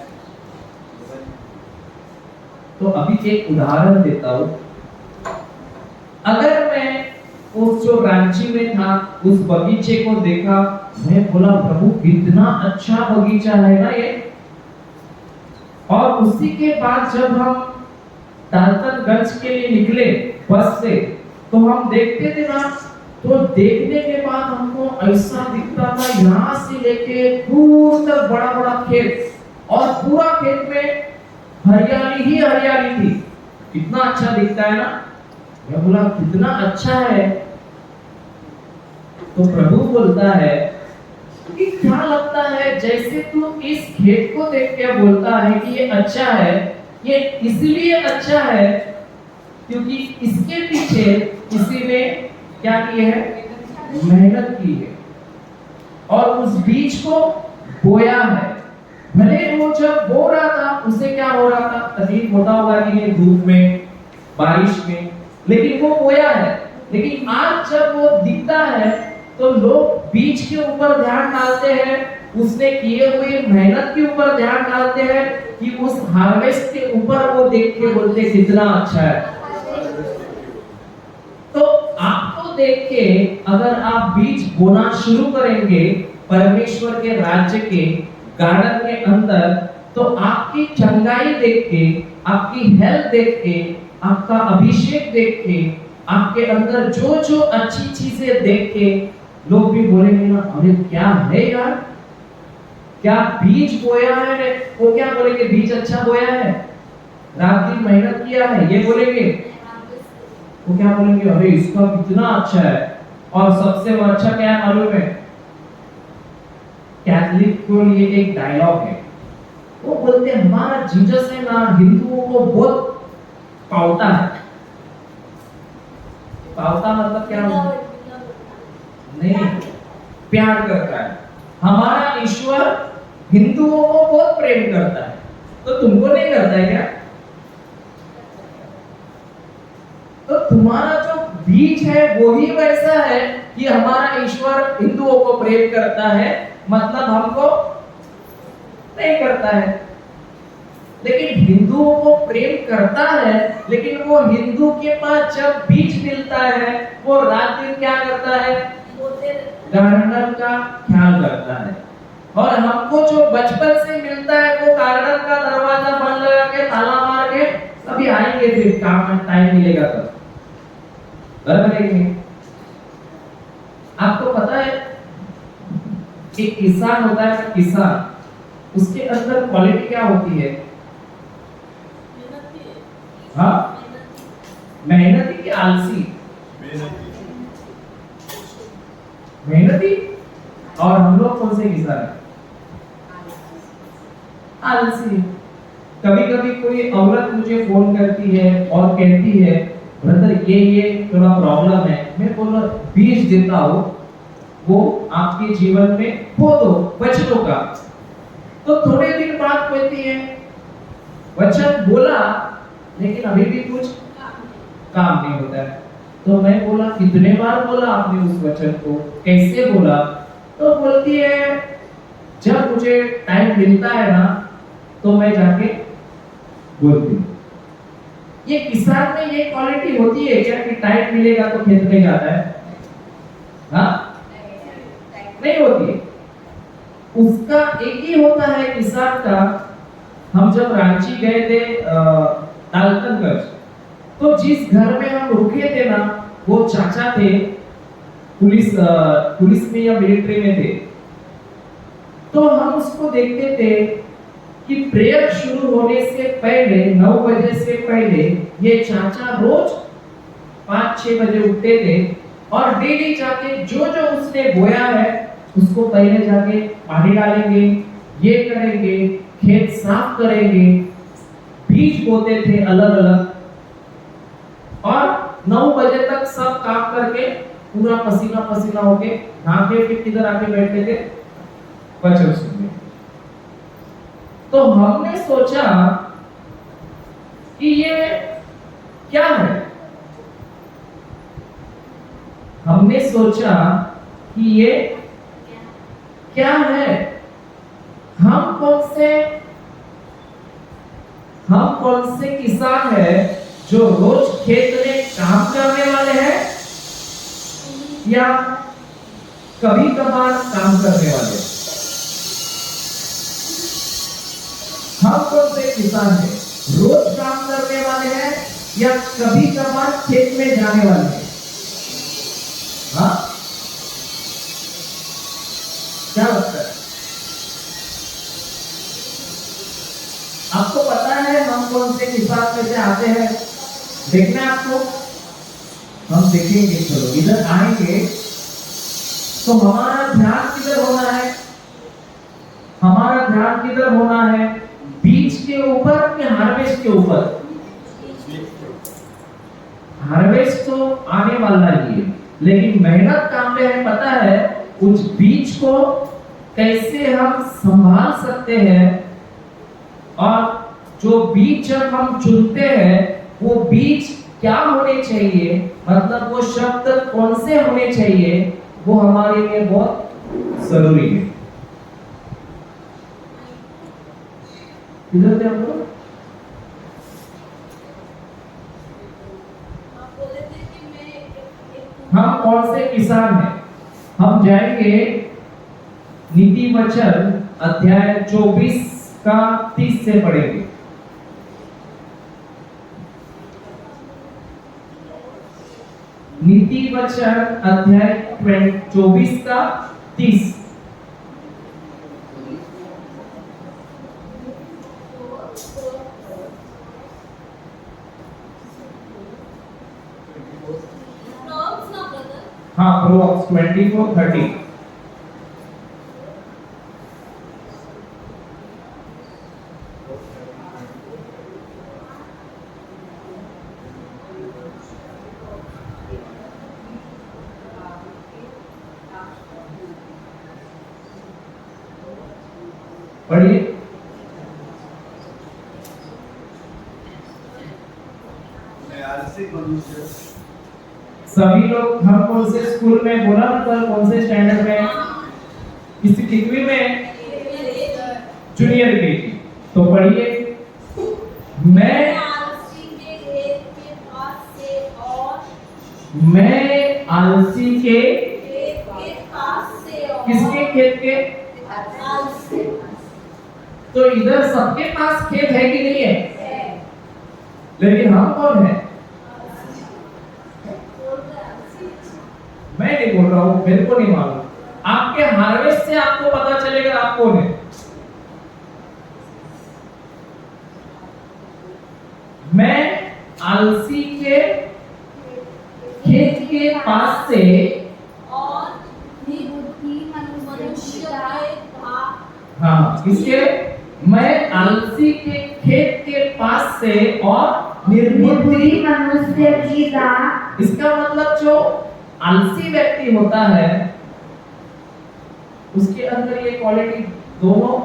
[SPEAKER 1] तो अभी एक उदाहरण देता हूं। अगर मैं उस जो रांची में था उस बगीचे को देखा। मैं बोला प्रभु कितना अच्छा बगीचा है ना ये। और उसी के बाद जब हम डाल्टनगंज के लिए निकले बस से, तो हम देखते थे ना, तो देखने के बाद हमको ऐसा दिखता था यहाँ से लेके दूर तक बड़ा बड़ा खेत, और पूरा खेत में हरियाली ही हरियाली थी। कितना अच्छा दिखता है ना। मैं बोला कितना अच्छा है। तो प्रभु बोलता है कि क्या लगता है, जैसे तू इस खेत को देख के बोलता है कि ये अच्छा है, ये इसलिए अच्छा है क्योंकि इसके पीछे किसी ने क्या किए है, मेहनत की है और उस बीज को बोया है। भले वो जब बो रहा था उसे क्या हो रहा था, तकलीफ होता होगा कि नहीं, धूप में, बारिश में, लेकिन वो बोया है। लेकिन आज जब वो दिखता है तो लोग बीज के ऊपर ध्यान डालते हैं, उसने किए हुए मेहनत के ऊपर ध्यान डालते हैं, कि उस हार्वेस्ट के ऊपर वो देख के बोलते कितना अच्छा है। तो आपको देख के अगर आप बीज बोना शुरू करेंगे परमेश्वर के राज्य के गार्डन के अंदर, तो आपकी चंगाई देख के, आपकी हेल्थ देख के, आपका अभिषेक देख के, आपके अंदर जो जो अच्छी चीजें देख के लोग भी बोलेंगे ना, अरे क्या है यार, क्या बीज बोया है। वो क्या बोलेंगे, बीज अच्छा बोया है, रात दिन मेहनत किया है, ये बोलेंगे। वो क्या बोलेंगे, अरे इसका कितना अच्छा है। और सबसे अच्छा क्या है मालूम है, कैथोलिक को लिए एक डायलॉग है, वो बोलते हैं हमारा जीसस है ना, हिंदुओं को बहुत पावता है। पावता मतलब क्या नहीं, प्यार करता है। हमारा ईश्वर हिंदुओं को बहुत प्रेम करता है, तो तुमको नहीं करता है क्या? तो तुम्हारा जो बीज है वो ही वैसा है कि हमारा ईश्वर हिंदुओं को प्रेम करता है, मतलब हमको नहीं करता है। लेकिन हिंदुओं को प्रेम करता है, लेकिन वो हिंदू के पास जब बीज मिलता है वो रात दिन क्या करता है, गार्डन का ख्याल करता है। और हमको जो बचपन से मिलता है वो गार्डन का दरवाजा बंद लगा के, ताला मार के, अभी आएंगे फिर काम टाइम मिलेगा तब, बराबर है कि नहीं? आपको पता है एक किसान होता है, किसान, उसके अंदर क्वालिटी क्या होती है? हाँ, मेहनती कि आलसी? मेहनती। और हम लोग कौन से किसान हैं? आलसी। कभी कभी कोई औरत मुझे फोन करती है और कहती है ब्रदर ये थोड़ा प्रॉब्लम है। मैं बोला बीज देता हूं, वो आपके जीवन में बो दो वचनों का। तो थोड़े दिन बाद कहती है वचन बोला लेकिन अभी भी कुछ काम नहीं होता है। तो मैं बोला कितने बार बोला आपने उस वचन को, कैसे बोला? तो बोलती है जब मुझे टाइम मिलता है ना तो मैं जाके बोलती हूँ। ये किसान में ये क्वालिटी होती है क्या कि टाइम मिलेगा तो खेत में जाता है? हाँ, नहीं होती है। उसका एक ही होता है किसान का। हम जब रांची गए थे डाल्टनगंज, तो जिस घर में हम रुके थे ना, वो चाचा थे, पुलिस में या मिलिट्री में थे। तो हम उसको देखते थे कि प्रेयर शुरू होने से पहले 9 बजे से पहले ये चाचा रोज 5-6 बजे उठते थे और डेली जाके जो जो उसने बोया है उसको पहले जाके पानी डालेंगे, ये करेंगे, खेत साफ करेंगे, बीज बोते थे अलग अलग, और 9 बजे तक सब काम करके पूरा पसीना पसीना होके नहाके फिर किधर आके बैठते थे वचन सुनने। तो हमने सोचा कि ये क्या है, हमने सोचा कि ये क्या है। हम कौन से किसान है जो रोज खेत में काम करने वाले हैं या कभी कभार काम करने वाले? हम कौन से किसान हैं? रोज काम करने वाले हैं या कभी कभार खेत में जाने वाले हैं? हाँ, क्या लगता है आपको? पता है हम कौन से किसान में से आते हैं? देखना है आपको, हम देखेंगे। चलो इधर आएंगे तो हमारा ध्यान किधर होना है? हमारा ध्यान किधर होना है? बीज के ऊपर कि हार्वेस्ट के ऊपर? हार्वेस्ट तो आने वाला ही है, लेकिन मेहनत काम में है पता है उस बीज को कैसे हम संभाल सकते हैं, और जो बीज जब हम चुनते हैं वो बीज क्या होने चाहिए, मतलब वो शब्द कौन से होने चाहिए, वो हमारे लिए बहुत जरूरी है। इधर से हम लोग
[SPEAKER 2] आप बोले थे कि मैं
[SPEAKER 1] हम कौन से किसान हैं? हम जाएंगे नीति वचन अध्याय 24 का 30 से पढ़ेंगे। नीति वचन अध्याय 24 का 30।
[SPEAKER 2] प्रॉब्स ना ब्रदर।
[SPEAKER 1] हाँ, प्रोवर्ब्स 24:30। पढ़िए। सभी लोग, हम कौन से स्कूल में बोला ना सर, कौन से स्टैंडर्ड में? किसी 11वीं में, जूनियर केजी। तो पढ़िए, मैं
[SPEAKER 2] आलसी के खेत के पास से और
[SPEAKER 1] मैं आलसी के
[SPEAKER 2] खेत के पास से और
[SPEAKER 1] किसके खेत के?
[SPEAKER 2] आलसी
[SPEAKER 1] तो इधर सबके पास खेत है कि नहीं है?
[SPEAKER 2] है।
[SPEAKER 1] लेकिन हम कौन है?
[SPEAKER 2] बोल रहा है आलसी।
[SPEAKER 1] मैं नहीं बोल रहा हूँ, मेरे को नहीं मालूम। आपके हार्वेस्ट से आपको पता चलेगा आप कौन है। मैं आलसी के खेत के पास से
[SPEAKER 2] और निर्बुद्धि मनुष्य के भाग
[SPEAKER 1] हाँ, किसके? मैं आलसी के खेत के पास से और निर्बुद्धि
[SPEAKER 3] मनुष्य की दाह।
[SPEAKER 1] इसका मतलब जो आलसी व्यक्ति होता है उसके अंदर ये क्वालिटी दोनों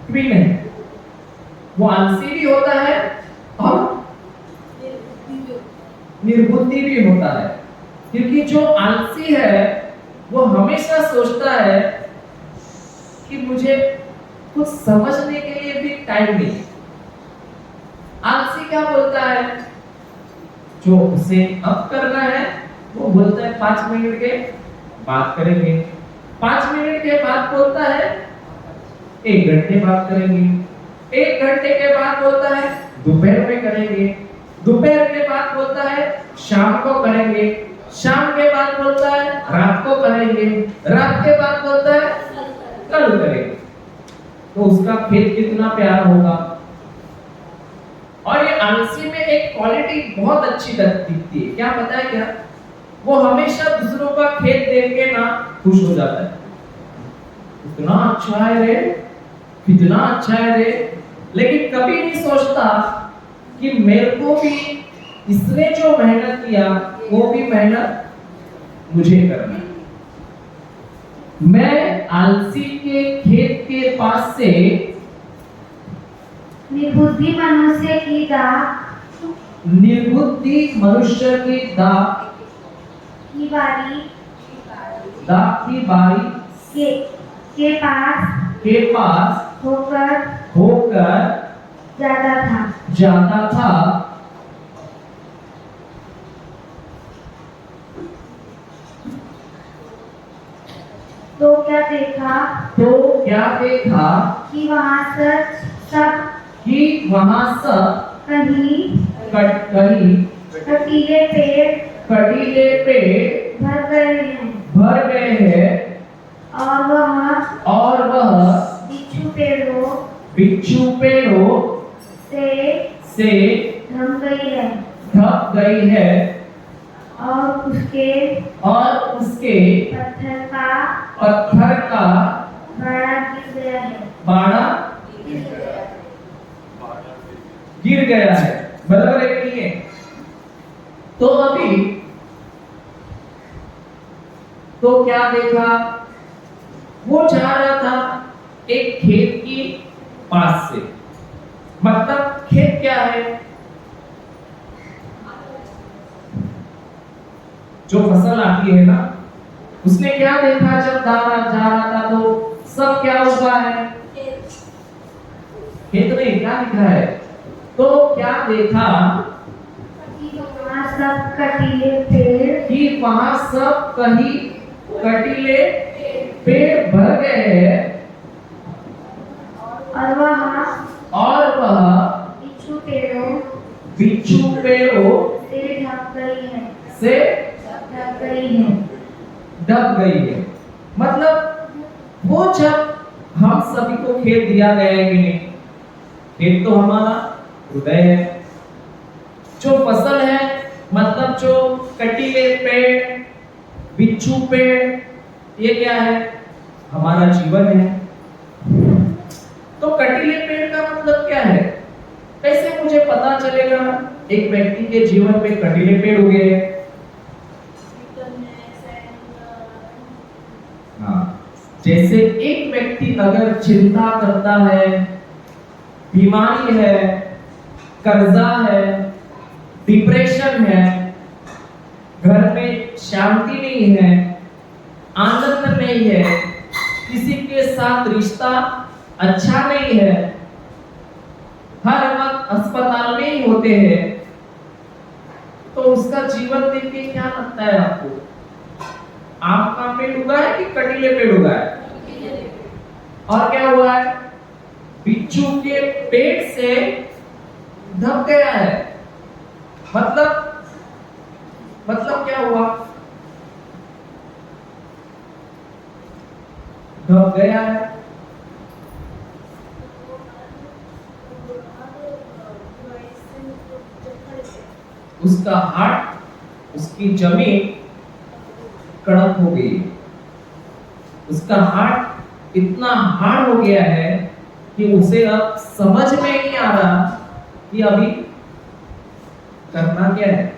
[SPEAKER 1] ट्विन है। वो आलसी भी होता है और निर्बुद्धि भी होता है, क्योंकि जो आलसी है वो हमेशा सोचता है कि मुझे कुछ समझने के लिए भी टाइम नहीं। आलसी क्या बोलता है? जो उसे अब करना है वो बोलता है 5 मिनट के बाद करेंगे, 5 मिनट के बाद बोलता है 1 घंटे बाद करेंगे, 1 घंटे के बाद बोलता है दोपहर में करेंगे, दोपहर के बाद बोलता है शाम को करेंगे, शाम के बाद बोलता है रात को करेंगे, रात के बाद बोलता है कल करेंगे। तो उसका खेत कितना प्यारा होगा। और ये आलसी में एक क्वालिटी बहुत अच्छी दिखती है, क्या पता है क्या? वो हमेशा दूसरों का खेत देख के ना खुश हो जाता है, इतना अच्छा है रे, कितना अच्छा है रे, लेकिन कभी नहीं सोचता कि मेरे को भी इसने जो मेहनत किया वो भी मेहनत मुझे करना है। मैं आलसी के खेत के पास से
[SPEAKER 3] निर्बुद्धि मनुष्य की दाह
[SPEAKER 1] निर्बुद्धि मनुष्य की दाह
[SPEAKER 3] की बारी के पास
[SPEAKER 1] होकर जाता था।
[SPEAKER 3] तो क्या देखा
[SPEAKER 1] तो क्या देखा
[SPEAKER 3] कि वहाँ सब
[SPEAKER 1] कि वहां सब
[SPEAKER 3] कहीं
[SPEAKER 1] कहीं
[SPEAKER 3] कटीले पेड़
[SPEAKER 1] कटीले पेड़
[SPEAKER 3] भर गए हैं
[SPEAKER 1] और वह
[SPEAKER 3] बिच्छू पेड़ों से
[SPEAKER 1] ढक
[SPEAKER 3] ढक
[SPEAKER 1] गई है
[SPEAKER 3] और उसके
[SPEAKER 1] पत्थर का
[SPEAKER 3] बाड़ा गिर
[SPEAKER 1] गिर गया
[SPEAKER 3] गया है।
[SPEAKER 1] है। बराबर है कि नहीं है? तो अभी तो क्या देखा, वो जा रहा था एक खेत की पास से। मतलब खेत क्या है? जो फसल आती है ना, उसने क्या देखा जब जा रहा था तो सब क्या हुआ है? खेत में क्या लिखा है? तो क्या देखा
[SPEAKER 3] वहाँ सब कटीले पेड़
[SPEAKER 1] कि वहां सब कहीं कटीले पेड़ भर गए हैं और वह
[SPEAKER 3] बिच्छू पेड़ों
[SPEAKER 1] से
[SPEAKER 3] ढक गई है।
[SPEAKER 1] दब गई है। मतलब वो जब हम सभी को खेत दिया गया है कि नहीं, खेत तो हमारा हृदय है। जो फसल है मतलब जो कटीले पेड़, बिच्छू पेड़, ये क्या है? हमारा जीवन है। तो कटीले पेड़ का मतलब क्या है? कैसे मुझे पता चलेगा एक व्यक्ति के जीवन में कटीले पेड़ उगे? हाँ, जैसे एक व्यक्ति अगर चिंता करता है, बीमारी है, कर्जा है, डिप्रेशन है, घर में शांति नहीं है, आनंद नहीं है, किसी के साथ रिश्ता अच्छा नहीं है, हर वक्त अस्पताल में ही होते हैं, तो उसका जीवन देख के क्या लगता है आपको? आम का पेड़ उगा है कि कटीले पेड़ उगा है? और क्या हुआ है? बिच्छू के पेड़ से ढक गया है। मतलब क्या हुआ? ढक गया है। उसका हार्ट, उसकी जमीन कड़क हो गई। उसका हार्ट इतना हार्ड हो गया है कि उसे अब समझ में नहीं आ रहा कि अभी करना क्या है।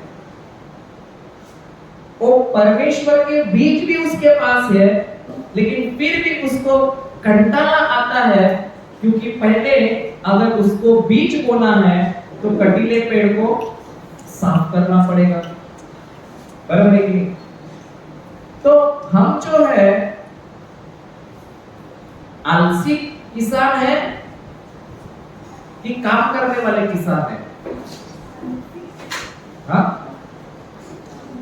[SPEAKER 1] वो परमेश्वर के बीज भी उसके पास है, लेकिन फिर भी उसको कंटाला आता है, क्योंकि पहले अगर उसको बीज बोना है तो कटीले पेड़ को साफ करना पड़ेगा। बराबर है कि नहीं? तो हम जो है आलसी किसान है कि काम करने वाले किसान है? हाँ,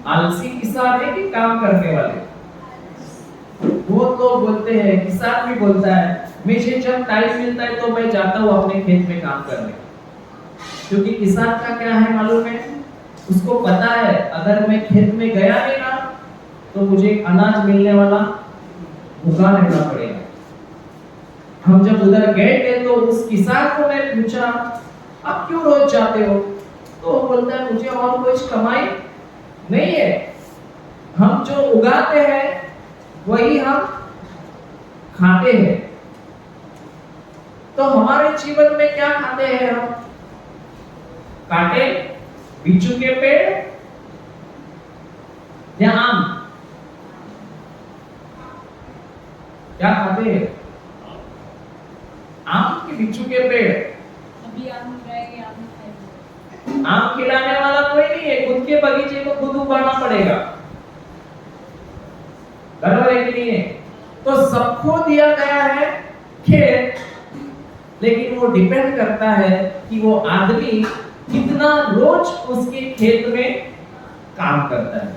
[SPEAKER 1] आलसी किसान है कि काम करने वाले? वो तो बोलते हैं, किसान भी बोलता है मुझे जब टाइम मिलता है तो मैं जाता हूँ अपने खेत में काम करने। क्योंकि किसान का क्या है मालूम है? उसको पता है अगर मैं खेत में गया नहीं ना तो मुझे अनाज मिलने वाला भूखा रहना पड़ेगा। हम जब उधर गए थे तो उस किसान को मैं पूछा आप क्यों रोज जाते हो? तो वो बोलता है मुझे और कुछ कमाई नहीं है, हम जो उगाते हैं वही हम खाते हैं। तो हमारे जीवन में क्या खाते हैं हम? कांटे, बिच्छू के पेड़ या आम? क्या खाते हैं? आम के बिच्छू के पेड़?
[SPEAKER 2] अभी आम रहेंगे, आम खाएंगे।
[SPEAKER 1] आम खिलाने वाला कोई नहीं है, खुद के बगीचे को खुद उगाना पड़ेगा। बराबर है कि नहीं है? तो सबको दिया गया है खेत, लेकिन वो डिपेंड करता है कि वो आदमी कितना रोज उसके खेत में काम करता है।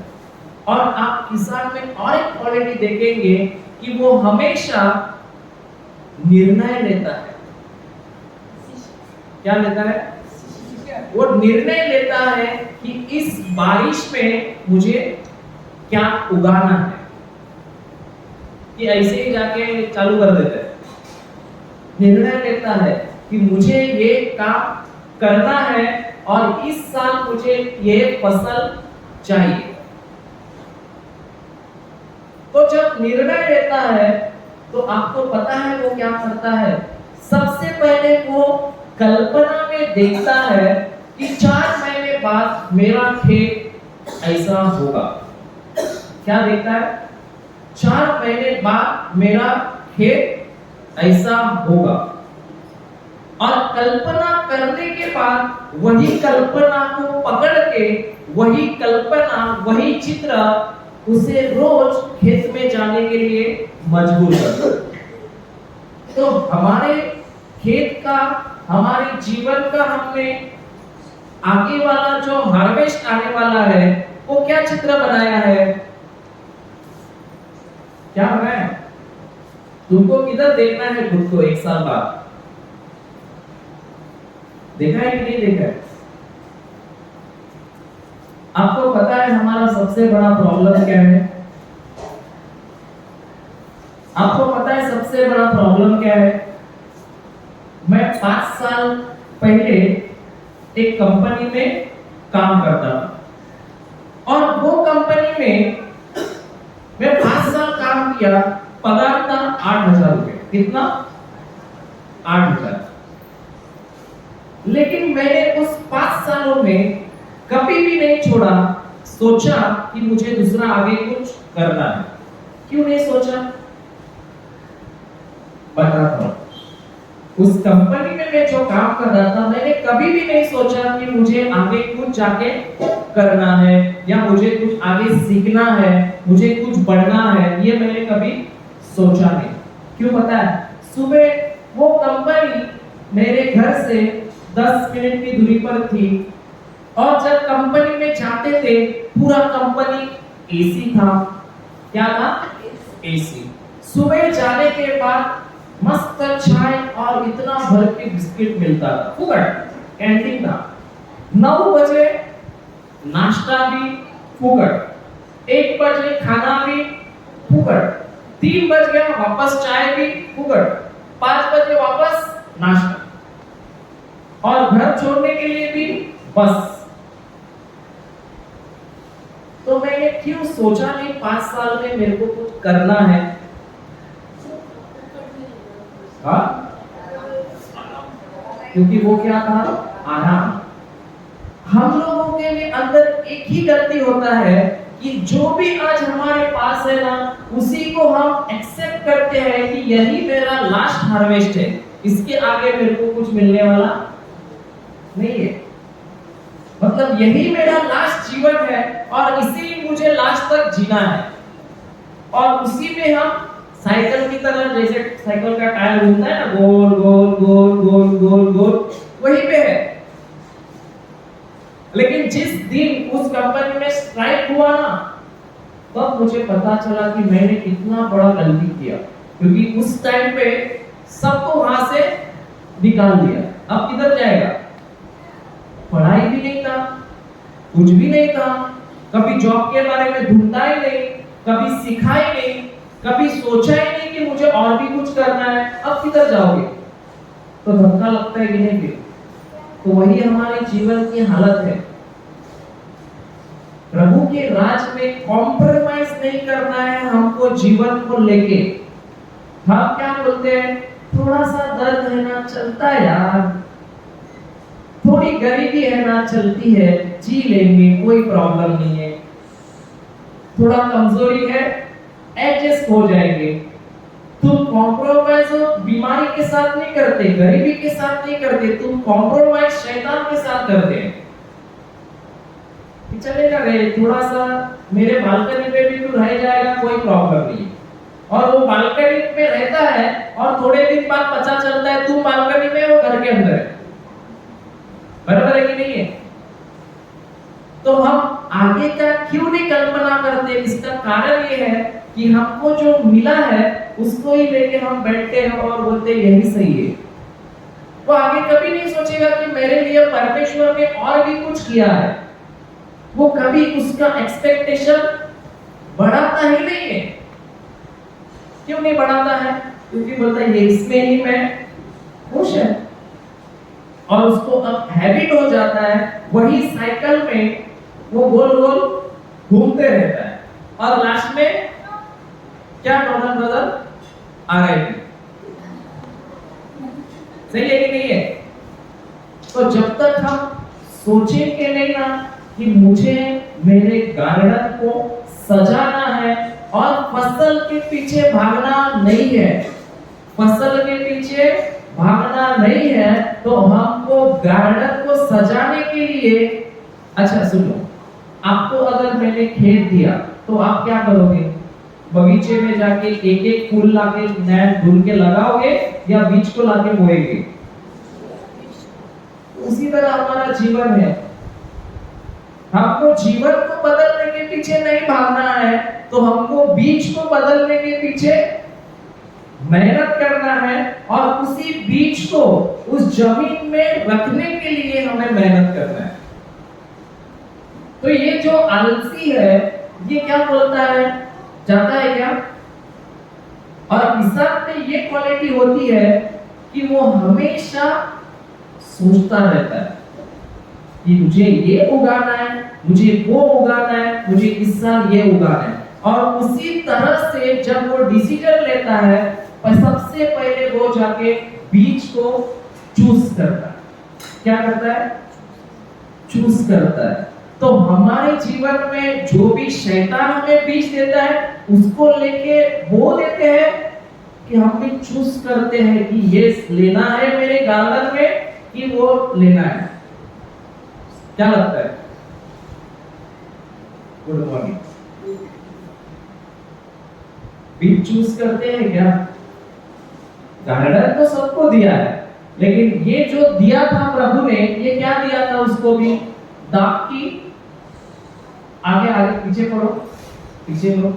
[SPEAKER 1] और आप किसान में और एक क्वालिटी देखेंगे कि वो हमेशा निर्णय लेता है। क्या लेता है? वो निर्णय लेता है कि इस बारिश में मुझे क्या उगाना है, कि ऐसे ही जाके चालू कर देते हैं। निर्णय लेता है कि मुझे ये काम करना है और इस साल मुझे ये फसल चाहिए। तो जब निर्णय लेता है तो आपको पता है वो क्या करता है? सबसे पहले वो कल्पना में देखता है कि 4 महीने बाद मेरा खेत ऐसा होगा। क्या देखता है? 4 महीने बाद मेरा खेत ऐसा होगा। और कल्पना करने के बाद वही कल्पना को पकड़ के वही कल्पना, वही चित्र उसे रोज खेत में जाने के लिए मजबूर करता है। तो हमारे खेत का, हमारे जीवन का हमने आगे वाला जो हार्वेस्ट आने वाला है वो क्या चित्र बनाया है? क्या बनाया? तुमको किधर देखना है खुद को 1 साल बाद? देखा है कि नहीं देखा है? आपको पता है हमारा सबसे बड़ा प्रॉब्लम क्या है? आपको पता है सबसे बड़ा प्रॉब्लम क्या है? मैं 5 साल पहले एक कंपनी में काम करता था और वो कंपनी में मैं 5 साल काम किया, पगार था 8,000 रुपए। कितना? 8,000। लेकिन मैंने उस 5 सालों में कभी भी नहीं छोड़ा, सोचा कि मुझे दूसरा आगे कुछ करना है। क्यों नहीं सोचा? बताता हूं। उस कंपनी में मैं जो काम कर रहा था, मैंने कभी भी नहीं सोचा कि मुझे आगे कुछ जाके करना है या मुझे कुछ आगे सीखना है, मुझे कुछ बढ़ना है, ये मैंने कभी सोचा नहीं। क्यों पता है? सुबह वो कंपनी मेरे घर से 10 मिनट की दूरी पर थी और जब कंपनी में जाते थे पूरा कंपनी एसी था। क्या था? एसी। सुबह जाने के बाद मस्त चाय और इतना भर के बिस्किट मिलता था, फुकट, कैंटीन था। 9 बजे नाश्ता भी फुकट, 1 बजे खाना भी फुकट, 3 बज गया वापस चाय भी फुकट, 5 बजे वापस नाश्ता और घर छोड़ने के लिए भी बस। तो मैंने क्यों सोचा नहीं 5 साल में मेरे को कुछ करना है? हाँ? क्योंकि वो क्या था? आराम। हम लोगों के लिए अंदर एक ही गलती होता है कि जो भी आज हमारे पास है ना, उसी को हम एक्सेप्ट करते हैं कि यही मेरा लास्ट हार्वेस्ट है, इसके आगे मेरे को कुछ मिलने वाला नहीं है। मतलब यही मेरा लास्ट जीवन है और इसीलिए मुझे लास्ट तक जीना है। और उसी में हम साइकिल की तरह, जैसे साइकिल का टायर घूमता है ना, गोल गोल गोल गोल गोल गोल, वही पे है। लेकिन जिस दिन उस कंपनी में स्ट्राइक हुआ ना, तब मुझे पता चला कि मैंने कितना बड़ा गलती किया, क्योंकि उस टाइम पे सबको वहां से निकाल दिया। अब किधर जाएगा? पढ़ाई भी नहीं था, कुछ भी नहीं था, कभी जॉब के बारे में ढूंढा ही नहीं, कभी सीखा ही नहीं, कभी सोचा ही नहीं कि मुझे और भी कुछ करना है। अब किधर जाओगे? तो धक्का लगता है कि नहीं? फिर तो वही हमारे जीवन की हालत है। प्रभु के राज में कॉम्प्रोमाइज नहीं करना है हमको जीवन को लेके। हम क्या बोलते हैं? थोड़ा सा दर्द है ना, चलता है यार, थोड़ी गरीबी है ना, चलती है, जी लेंगे, कोई प्रॉब्लम नहीं है, थोड़ा कमजोरी है, एडजस्ट हो जाएंगे। तुम कॉम्प्रोमाइज बीमारी के साथ नहीं करते, गरीबी के साथ नहीं करते, तुम कॉम्प्रोमाइज शैतान के साथ करते हैं। चलेगा रे, थोड़ा सा मेरे बालकनी पे भी तू रह जाएगा, कोई प्रॉब्लम नहीं। और वो बालकनी में रहता है और थोड़े दिन बाद पता चलता है तुम बालकनी में हो, घर के अंदर है। बराबर है कि नहीं है? तो हम आगे का क्यों नहीं कल्पना करते? इसका कारण ये है कि हमको जो मिला है उसको ही लेके हम बैठते हैं और बोलते हैं यही सही है। वो आगे कभी नहीं सोचेगा कि मेरे लिए परमेश्वर ने और भी कुछ किया है। वो कभी उसका एक्सपेक्टेशन बढ़ाता ही नहीं है। क्यों नहीं बढ़ाता है? क्योंकि बोलता है ये इसमें ही मैं खुश है, और उसको अब हैबिट हो जाता है, वही साइकिल में वो गोल गोल घूमते रहता है, और लास्ट में क्या नॉर्मल बदल आ रहा है। सही है कि नहीं है? तो जब तक हम सोचेंगे नहीं ना कि मुझे मेरे गार्डन को सजाना है और फसल के पीछे भागना नहीं है, फसल के पीछे भागना नहीं है, तो हमको गार्डन को सजाने के लिए, अच्छा सुनो, आपको अगर मैंने खेत दिया तो आप क्या करोगे? बगीचे में जाके एक एक फूल लाके नया ढूंढ के लगाओगे या बीज को लाके बोएंगे? उसी तरह हमारा जीवन है। हमको जीवन को बदलने के पीछे नहीं भागना है, तो हमको बीज को बदलने के पीछे मेहनत करना है, और उसी बीज को उस जमीन में रखने के लिए हमें मेहनत करना है। तो ये जो आलसी है, ये क्या बोलता है, जानता है क्या? और किसान में ये क्वालिटी होती है कि वो हमेशा सोचता रहता है कि मुझे ये उगाना है, मुझे वो उगाना है, मुझे इस साल ये उगाना है, और उसी तरह से जब वो डिसीजन लेता है, पर सबसे पहले वो जाके बीज को चूज करता है। क्या करता है? चूज करता है। तो हमारे जीवन में जो भी शैतान हमें बीज देता है, उसको लेके बो देते हैं कि हम भी चूज करते हैं कि ये लेना है मेरे गार्डन में कि वो लेना है। क्या लगता है? Good morning. बीज चूज करते हैं क्या? गार्डन तो सबको दिया है, लेकिन ये जो दिया था प्रभु ने, ये क्या दिया था उसको भी? दाख की, आगे आगे पीछे पढ़ो, पीछे पढ़ो,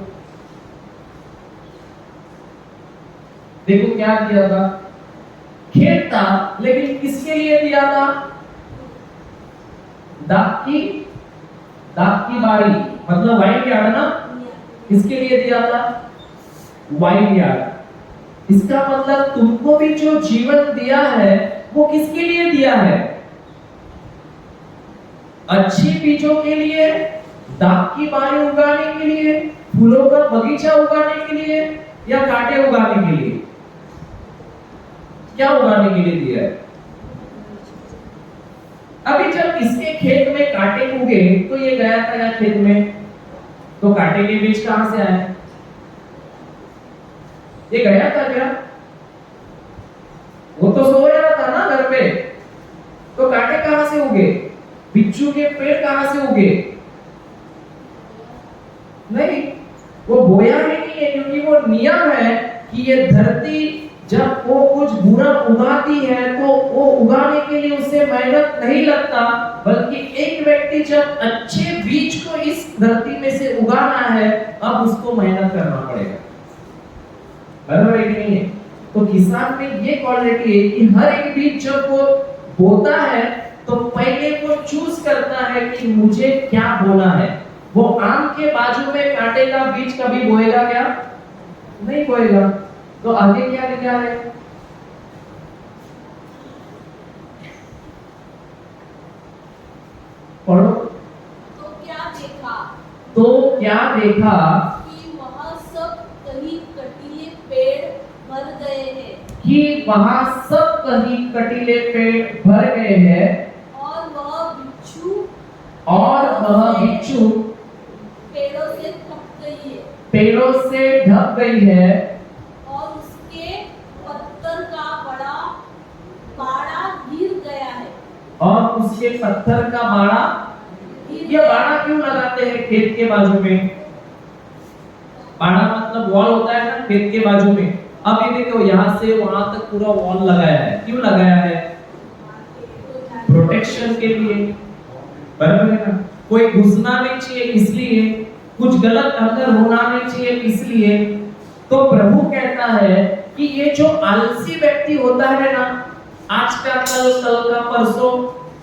[SPEAKER 1] देखो क्या दिया था? खेत था, लेकिन किसके लिए दिया था? दाख की बाड़ी, मतलब वाइन यार्ड ना? किसके लिए दिया था? Wine yard. इसका मतलब तुमको भी जो जीवन दिया है, वो किसके लिए दिया है? अच्छी बीजों के लिए, दाख की बाड़ी उगाने के लिए, फूलों का बगीचा उगाने के लिए, या कांटे उगाने के लिए? क्या उगाने के लिए दिया है? अभी जब इसके खेत में कांटे उगे तो ये गया था या खेत में, तो कांटे के बीज कहां से आए? ये गया था क्या? वो तो सो रहा था ना घर पे, तो कांटे कहां से उगे? बिच्छू के पेड़ कहां से उगे? नहीं, वो बोया ही नहीं है, क्योंकि वो नियम है कि ये धरती जब वो कुछ बुरा उगाती है तो वो उगाने के लिए उसे मेहनत नहीं लगता, बल्कि एक व्यक्ति जब अच्छे बीज को इस धरती में से उगाना है, अब उसको मेहनत करना पड़ेगा। बराबर है कि नहीं है? तो किसान में ये क्वालिटी है कि हर एक बीज जब वो बोता है तो पहले वो चूज करता है कि मुझे क्या बोना है। वो आम के बाजू में कांटे का बीज कभी बोएगा क्या? नहीं बोएगा। तो आगे क्या लिखा है? पढ़ो।
[SPEAKER 2] तो क्या देखा कि वहाँ सब कहीं कटीले पेड़ भर गए हैं,
[SPEAKER 1] कि वहाँ सब कहीं कटीले पेड़ भर गए हैं,
[SPEAKER 2] और वह बिच्छू
[SPEAKER 1] पेड़ों से ढक गई है,
[SPEAKER 2] और उसके पत्थर का बड़ा बाड़ा गिर गया है।
[SPEAKER 1] और उसके पत्थर का बाड़ा, ये बाड़ा क्यों लगाते हैं खेत के बाजू में? बाड़ा मतलब वॉल होता है ना खेत के बाजू में। अब ये देखो, यहाँ से वहां तक पूरा वॉल लगाया है। क्यों लगाया है? प्रोटेक्शन के लिए। बराबर है ना? कोई घुसना नहीं चाहिए इसलिए, कुछ गलत अंदर होना नहीं चाहिए इसलिए।
[SPEAKER 4] तो प्रभु कहता है कि ये जो आलसी व्यक्ति होता है ना, आज का कल का परसों,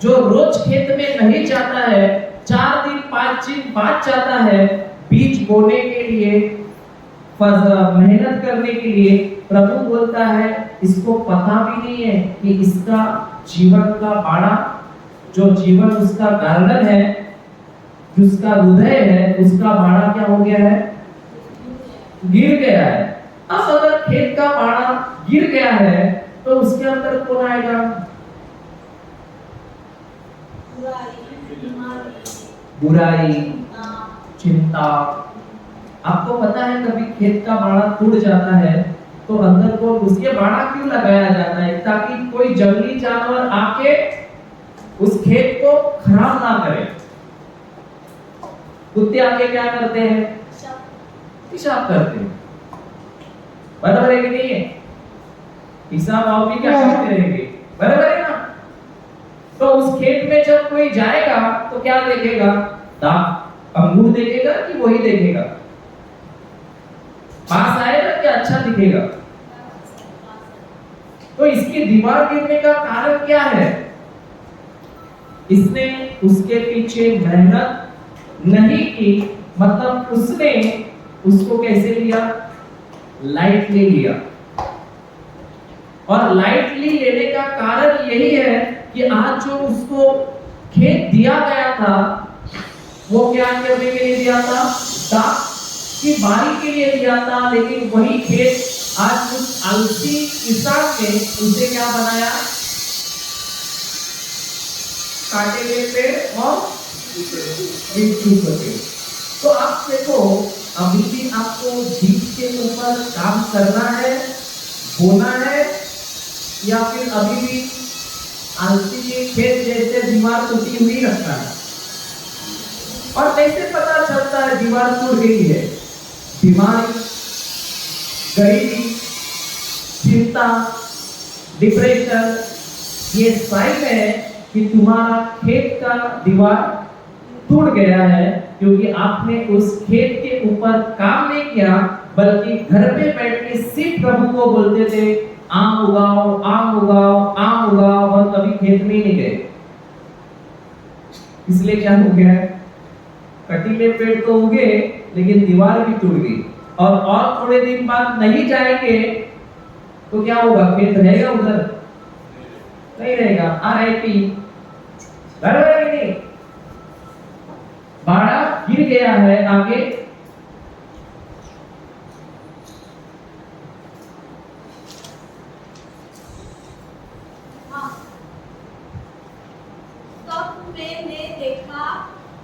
[SPEAKER 4] जो रोज खेत में नहीं जाता है, 4 दिन 5 दिन बाद जाता है बीज बोने के लिए, मेहनत करने के लिए, प्रभु बोलता है इसको पता भी नहीं है कि इसका जीवन का बाड़ा, जो जीवन उसका गार्डन है, जिसका हृदय है, उसका बाड़ा क्या हो गया है, गिर गया है। अब अगर खेत का बाड़ा गिर गया है तो उसके अंदर कौन आएगा? बुराई, चिंता। आपको पता है कभी खेत का बाड़ा टूट जाता है तो अंदर को उसके बाड़ा क्यों लगाया जाता है? ताकि कोई जंगली जानवर आके उस खेत को खराब ना करे। कुत्ते आके क्या करते हैं? पेशाब करते हैं, बराबर है कि नहीं है? पेशाब आप भी क्या करते रहेंगे, बराबर है ना? तो उस खेत में जब कोई जाएगा तो क्या देखेगा? दाग अंगूर देखेगा कि वही देखेगा? पास आएगा क्या अच्छा दिखेगा? तो इसकी दीवार गिरने का कारण क्या है? इसने उसके पीछे मेहनत नहीं की, मतलब उसने उसको कैसे लिया? लाइटली लिया। और लाइटली लेने का कारण यही है कि आज जो उसको खेत दिया गया था वो क्या करने के लिए दिया था? दाख की बारी के लिए दिया था, लेकिन वही खेत आज उस आलसी किसान ने उसे क्या बनाया? काटे गए पेड़ और मृत्यु होते। तो आप देखो, अभी भी आपको बीज के ऊपर काम करना है, बोना है, या फिर अभी भी आलसी के खेत जैसे दीवार टूटी हुई रखना है? और कैसे पता चलता है दीवार टूट गई है? बीमारी, गरीबी, चिंता, डिप्रेशन, ये साइन है कि तुम्हारा खेत का दीवार टूट गया है, क्योंकि आपने उस खेत के ऊपर काम नहीं किया, बल्कि घर पे बैठ के सिर्फ प्रभु को बोलते थे आम उगाओ, आम उगाओ, आम उगाओ, और कभी खेत में नहीं गए। इसलिए क्या हो गया? कटीले पेड़ तो उगे लेकिन दीवार भी टूट गई। और थोड़े दिन बाद नहीं जाएंगे तो क्या होगा? खेत रहेगा उधर? नहीं रहेगा। RIP, बराबर है कि नहीं? बाड़ा गिर गया है। आगे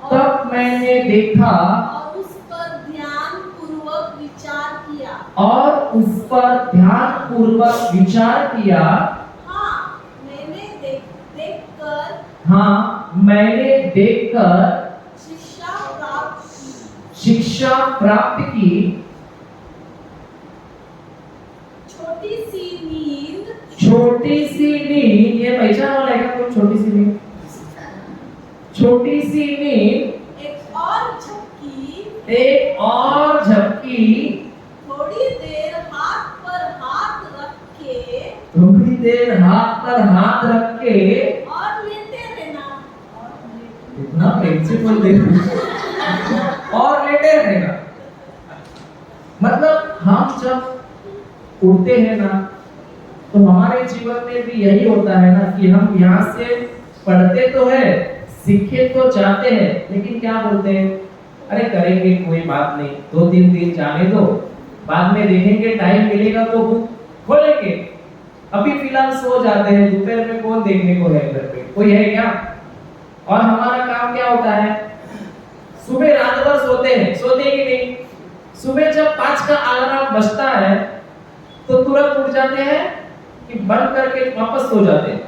[SPEAKER 4] तब मैंने देखा
[SPEAKER 2] और उस पर ध्यान पूर्वक विचार किया।
[SPEAKER 4] और उस पर ध्यान पूर्वक विचार किया।
[SPEAKER 2] हाँ, मैंने देखकर
[SPEAKER 4] शिक्षा प्राप्त की। छोटी सी नींद, ये पहचान वाला है कोई? छोटी सी नींद, छोटी सी नींद,
[SPEAKER 2] एक और झपकी, थोड़ी देर हाथ पर हाथ रख के और लेटे रहना।
[SPEAKER 4] इतना प्रिंसिपल दे और लेटे रहेगा। मतलब हम जब उठते हैं ना, तो हमारे जीवन में भी यही होता है ना कि हम यहाँ से पढ़ते तो है, सीखे तो जाते हैं, लेकिन क्या बोलते हैं? अरे करेंगे, कोई बात नहीं, 2-3 दिन जाने दो, बाद में देखेंगे, टाइम मिलेगा तो बुक खोलेंगे। अभी फिलहाल सो जाते हैं, दोपहर में कौन देखने को है घर पे? कोई है क्या? और हमारा काम क्या होता है? सुबह रात भर सोते हैं, सोते कि नहीं? सुबह जब 5 का अलार्म बजता है तो तुरंत उठ जाते हैं कि बंद करके वापस सो जाते हैं,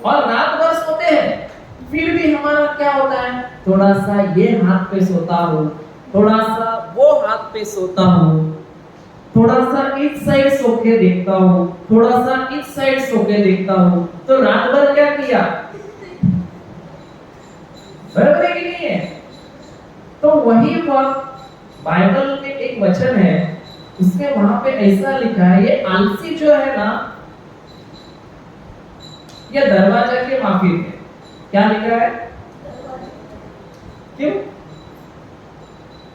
[SPEAKER 4] और रात भर सोते हैं। फिर भी हमारा क्या होता है? थोड़ा सा ये हाथ पे सोता हूँ, थोड़ा सा वो हाथ पे सोता हूँ, थोड़ा सा इस साइड सो के देखता हूँ, थोड़ा सा इस साइड सो के देखता हूँ। तो रात भर क्या किया? बराबर है कि नहीं है? तो वही वक्त बाइबल में एक वचन है उसके वहां पे ऐसा लिखा है, ये आलसी जो है ना, ये दरवाजा के माफिक है। क्या लिखा है? क्यों?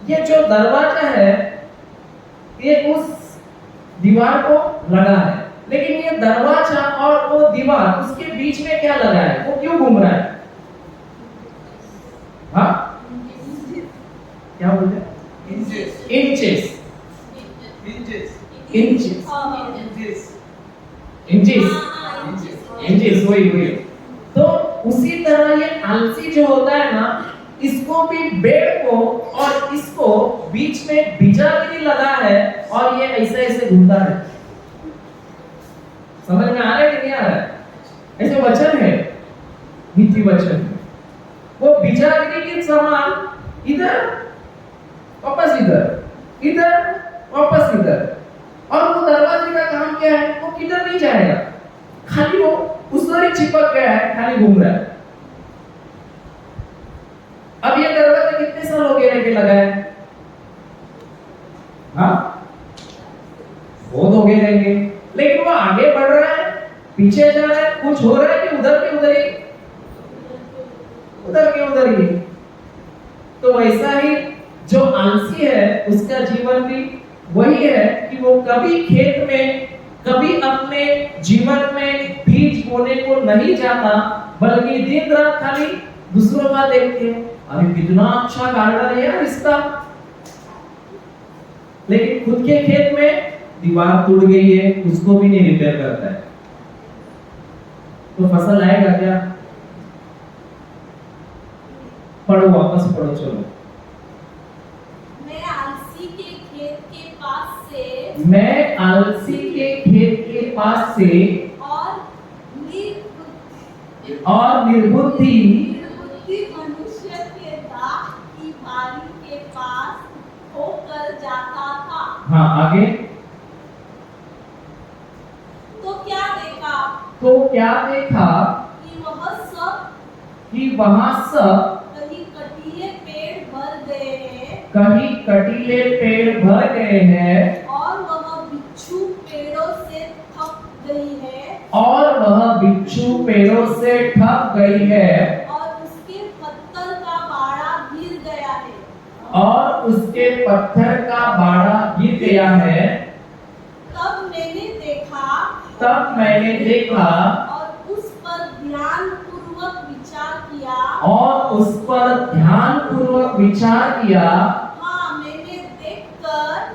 [SPEAKER 4] ये जो दरवाजा है ये उस दीवार को लगा है, लेकिन ये दरवाजा और वो दीवार उसके बीच में क्या लगा है? वो क्यों घूम रहा है? हाँ, क्या बोलते हैं? इंचेस इंचेस इंचेस वही वही। तो उसी तरह ये आलसी जो होता है ना, इसको भी बेड को और इसको बीच में बिजागिरी लगा है और ये ऐसे ऐसे घूमता है। समझ में आ रहा है कि नहीं आ रहा है? ऐसे वचन है, नीति वचन। वो बिजागिरी के समान इधर वापस इधर, इधर वापस इधर। और वो दरवाजे का काम क्या है? वो किधर नहीं जाएगा, खाली वो उधर ही चिपक गया है, खाली घूम रहा है। अब ये दरवाजा कितने साल हो गए लेके लगा है? हाँ, बहुत हो गए रहेंगे, लेकिन वो आगे बढ़ रहा है, पीछे जा रहा है, कुछ हो रहा है कि उधर के उधर ही, उधर के उधर ही। तो वैसा ही जो आलसी है उसका जीवन भी वही है कि वो कभी खेत में, कभी अपने जीवन में बीज बोने को नहीं जाता, बल्कि दिन रात खाली दूसरों का देखते हैं, अरे कितना अच्छा गार्डन है यार इसका, लेकिन खुद के खेत में दीवार टूट गई है, उसको भी नहीं रिपेयर करता है, तो फसल आएगा क्या? पढ़ो, वापस पढ़ो, चलो।
[SPEAKER 2] मैं आलसी के खेत के पास से,
[SPEAKER 4] मैं आलसी के खेत के पास से और निर्बुद्धि
[SPEAKER 2] मनुष्य के दाख की बारी के पास होकर जाता था।
[SPEAKER 4] हाँ, आगे।
[SPEAKER 2] तो क्या देखा कि
[SPEAKER 4] वहां सब
[SPEAKER 2] कहीं कटीले पेड़ भर गए हैं,
[SPEAKER 4] कहीं कटीले पेड़ भर गए हैं,
[SPEAKER 2] और वह बिच्छू पेड़ों से थक गई है,
[SPEAKER 4] और वह बिच्छू पेड़ों से ठप गई है,
[SPEAKER 2] और उसके पत्थर का बाड़ा गिर गया है,
[SPEAKER 4] और उसके पत्थर का बाड़ा गिर गया है।
[SPEAKER 2] तब मैंने देखा और उस पर ध्यानपूर्वक विचार किया।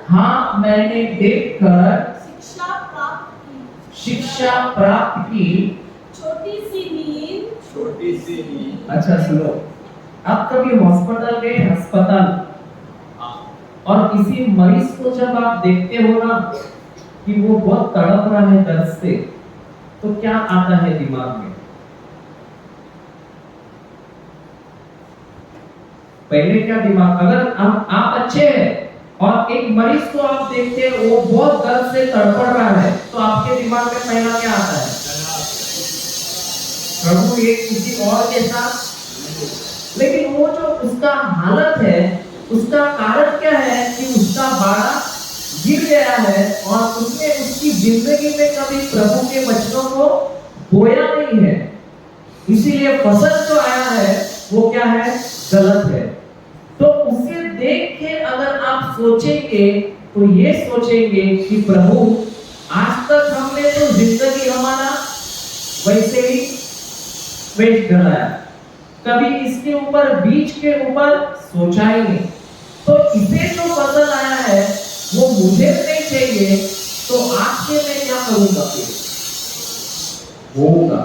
[SPEAKER 2] हाँ, मैंने देखकर शिक्षा प्राप्त की। छोटी सी नींद।
[SPEAKER 4] अच्छा सुनो, आप कभी हॉस्पिटल गए? अस्पताल और किसी मरीज को जब आप देखते हो ना कि वो बहुत तड़प रहा है दर्द से, तो क्या आता है दिमाग में? पहले क्या दिमाग, अगर आप अच्छे हैं और एक मरीज को आप देखते हैं वो बहुत दर्द से तड़पड़ रहा है, तो आपके दिमाग में पहला क्या आता है? प्रभु ये किसी और के साथ। लेकिन वो जो उसका हालत है, उसका कारण क्या है कि उसका बाड़ा गिर गया है और उसने उसकी जिंदगी में कभी प्रभु के वचनों को बोया नहीं है, इसीलिए फसल जो आया है वो क्या है? गलत है। तो उसे देख के अगर आप सोचेंगे तो ये सोचेंगे कि प्रभु आज तक हमने तो जिंदगी हमारा वैसे ही वेस्ट कराया, कभी इसके ऊपर बीज के ऊपर सोचा ही नहीं, तो इसे जो फसल आया है वो मुझे नहीं चाहिए, तो आज से मैं क्या करूंगा? फिर होगा।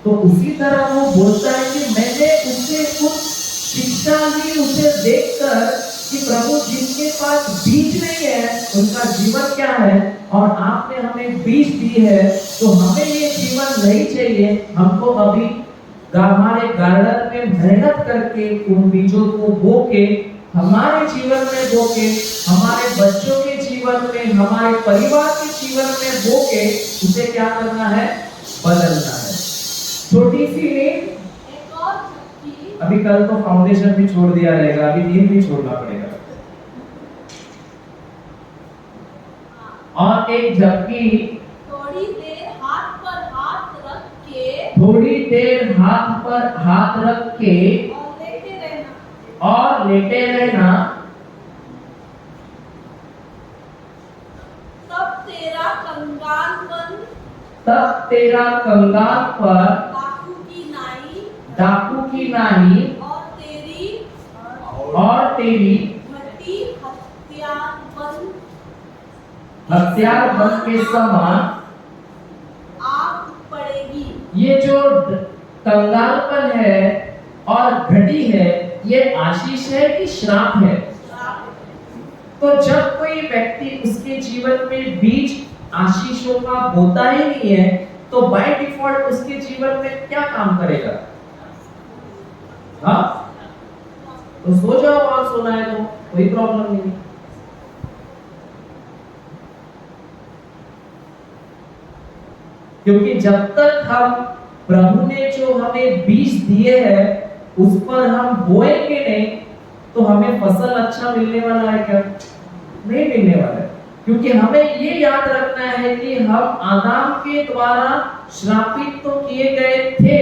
[SPEAKER 4] तो उसी तरह वो बोलता है कि मैंने उससे कुछ शिक्षा ली, उसे देखकर कि प्रभु जिनके पास बीज नहीं है उनका जीवन क्या है, और आपने हमें बीज दी है, तो हमें ये जीवन नहीं चाहिए। हमको अभी हमारे गार्डन में मेहनत करके उन बीजों को बो के हमारे जीवन में बो के, हमारे बच्चों के जीवन में, हमारे परिवार के जीवन में बो के उसे क्या करना है? बदलना है। छोटी सी नींद।
[SPEAKER 2] एक और झपकी।
[SPEAKER 4] अभी कल तो फाउंडेशन भी छोड़ दिया रहेगा, अभी नींद भी छोड़ना पड़ेगा। एक झपकी
[SPEAKER 2] थोड़ी देर हाथ पर हाथ रख के
[SPEAKER 4] थोड़ी देर हाथ पर हाथ रख के
[SPEAKER 2] और लेटे रहना। तब तेरा कंगालपन डाकू की नाई और तेरी घटी हथियार बन के समान आग पड़ेगी।
[SPEAKER 4] ये जो कंगालपन है और घटी है, ये आशीष है कि श्राप है? तो जब कोई व्यक्ति उसके जीवन में बीज आशीषों का बोता ही नहीं है, तो बाय डिफॉल्ट उसके जीवन में क्या काम करेगा? हाँ, तो सो जाओ, और सोना है तो कोई प्रॉब्लम नहीं। क्योंकि जब तक हम प्रभु ने जो हमें बीज दिए हैं उस पर हम बोएंगे नहीं, तो हमें फसल अच्छा मिलने वाला है क्या? नहीं मिलने वाला है। क्योंकि हमें ये याद रखना है कि हम आदम के द्वारा श्रापित तो किए गए थे,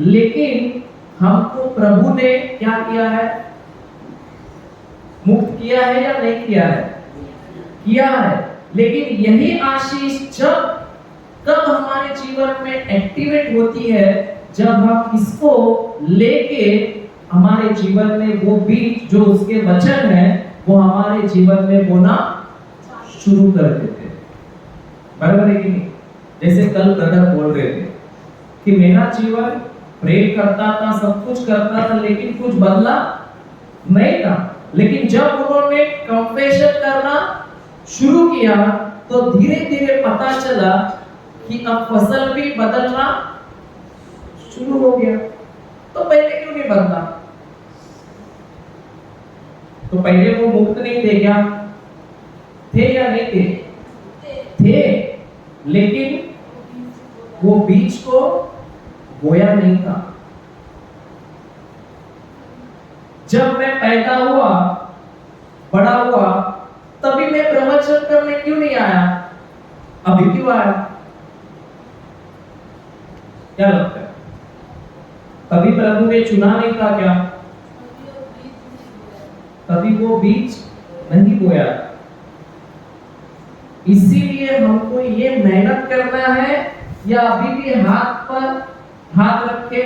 [SPEAKER 4] लेकिन हमको प्रभु ने क्या किया है? मुक्त किया है या नहीं किया है? किया है। लेकिन यही आशीष कब हमारे जीवन में एक्टिवेट होती है? जब हम इसको लेके हमारे जीवन में वो बीज जो उसके वचन है वो हमारे जीवन में बोना शुरू कर देते हैं। बराबर है कि नहीं? जैसे कल ब्रदर बोल रहे थे कि मेरा जीवन प्रेयर करता था, सब कुछ करता था, लेकिन कुछ बदला नहीं था। लेकिन जब उन्होंने कंफेशन करना शुरू किया तो धीरे धीरे पता चला कि अब फसल भी बदलना शुरू हो गया। तो पहले क्यों नहीं बदला? तो पहले वो मुक्त नहीं थे क्या? थे या नहीं थे? थे, लेकिन वो बीज को बोया नहीं था। जब मैं पैदा हुआ, बड़ा हुआ, तभी मैं प्रवचन करने क्यों नहीं आया? अभी क्यों आया? क्या लगता है? कभी प्रभु ने चुना नहीं था क्या? कभी वो बीज नहीं बोया। इसीलिए हमको ये मेहनत करना है या अभी भी हाथ पर हाथ रख के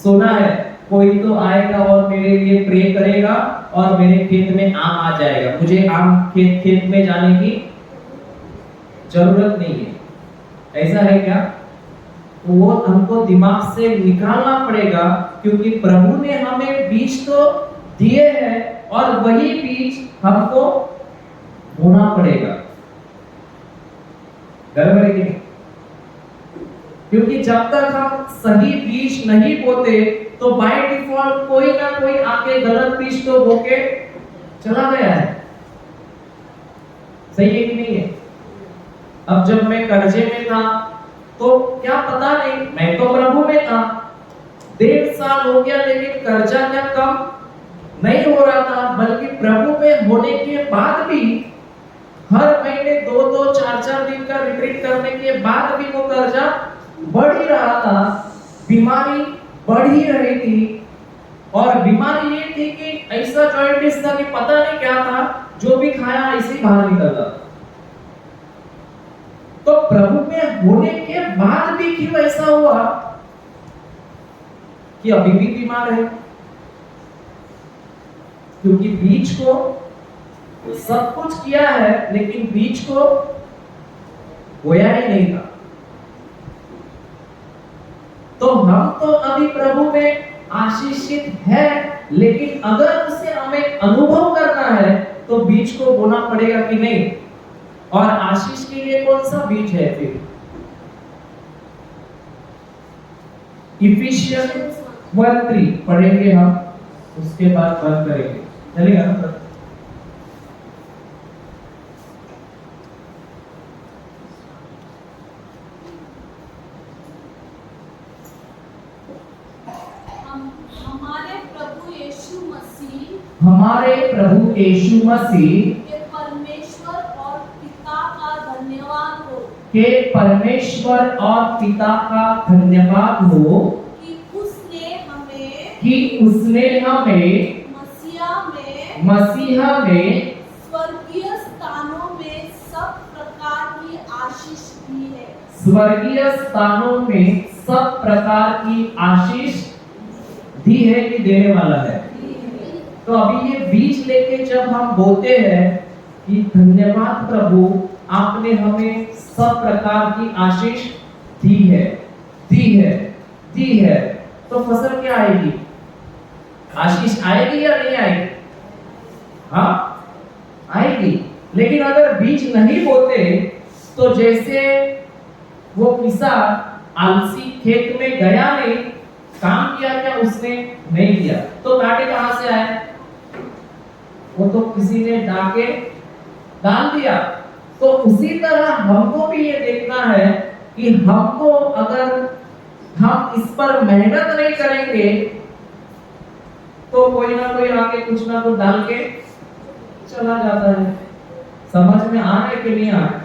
[SPEAKER 4] सोना है? कोई तो आएगा और मेरे लिए प्रे करेगा और मेरे खेत में आम आ जाएगा, मुझे आम खेत में जाने की जरूरत नहीं है। ऐसा है क्या? तो वो हमको दिमाग से निकालना पड़ेगा, क्योंकि प्रभु ने हमें बीज तो दिए हैं और वही बीज हमको बोना पड़ेगा। बराबर है कि नहीं? क्योंकि जब तक हम सही बीज नहीं बोते तो बाय डिफॉल्ट कोई ना कोई आके गलत बीज तो बोके चला गया है। सही है कि नहीं है? अब जब मैं कर्जे में था तो क्या पता नहीं, मैं तो प्रभु में था, 1.5 साल हो गया, लेकिन कर्जा क्या कम नहीं हो रहा था, बल्कि प्रभु में होने के बाद भी हर महीने 2-2, 4-4 दिन का रिट्रीट करने के बाद भी वो कर्जा बढ़ ही रहा था, बीमारी बढ़ ही रही थी। और बीमारी ये थी कि ऐसा जॉइंटिस था कि पता नहीं क्या था, जो भी खाया इसी बाहर निकलता। तो प्रभु में होने के बाद भी क्यों ऐसा हुआ कि अभी भी बीमार है? क्योंकि बीज को सब कुछ किया है, लेकिन बीज को बोया ही नहीं था। तो हम तो अभी प्रभु में आशीषित है, लेकिन अगर उसे हमें अनुभव करना है तो बीज को बोना पड़ेगा कि नहीं? और आशीष के लिए कौन सा बीज है फिर? इफिशियंस 1:3 पढ़ेंगे हम, उसके बाद बंद करेंगे। चलेगा ना?
[SPEAKER 2] हमारे प्रभु यीशु मसीह
[SPEAKER 4] के
[SPEAKER 2] परमेश्वर और पिता का
[SPEAKER 4] कि परमेश्वर और पिता का धन्यवाद हो
[SPEAKER 2] कि उसने
[SPEAKER 4] हमें मसीहा में
[SPEAKER 2] स्वर्गीय स्थानों में सब प्रकार की आशीष दी है।
[SPEAKER 4] स्वर्गीय स्थानों में सब प्रकार की आशीष दी है कि देने वाला है। तो अभी ये बीज लेके जब हम बोलते हैं कि धन्यवाद प्रभु, आपने हमें सब प्रकार की आशीष दी है, तो फसल क्या आएगी? आशीष आएगी या नहीं आएगी? हाँ, आएगी। लेकिन अगर बीज नहीं बोते तो जैसे वो किसान आलसी खेत में गया नहीं, काम किया क्या उसने? नहीं किया, तो कांटे कहां से आए? वो तो किसी ने डाके डाल दिया। तो उसी तरह हमको भी ये देखना है कि हमको अगर हम इस पर मेहनत नहीं करेंगे तो कोई ना कोई आके कुछ ना कुछ डाल के चला जाता है। समझ में आ रहा है कि नहीं आ रहा?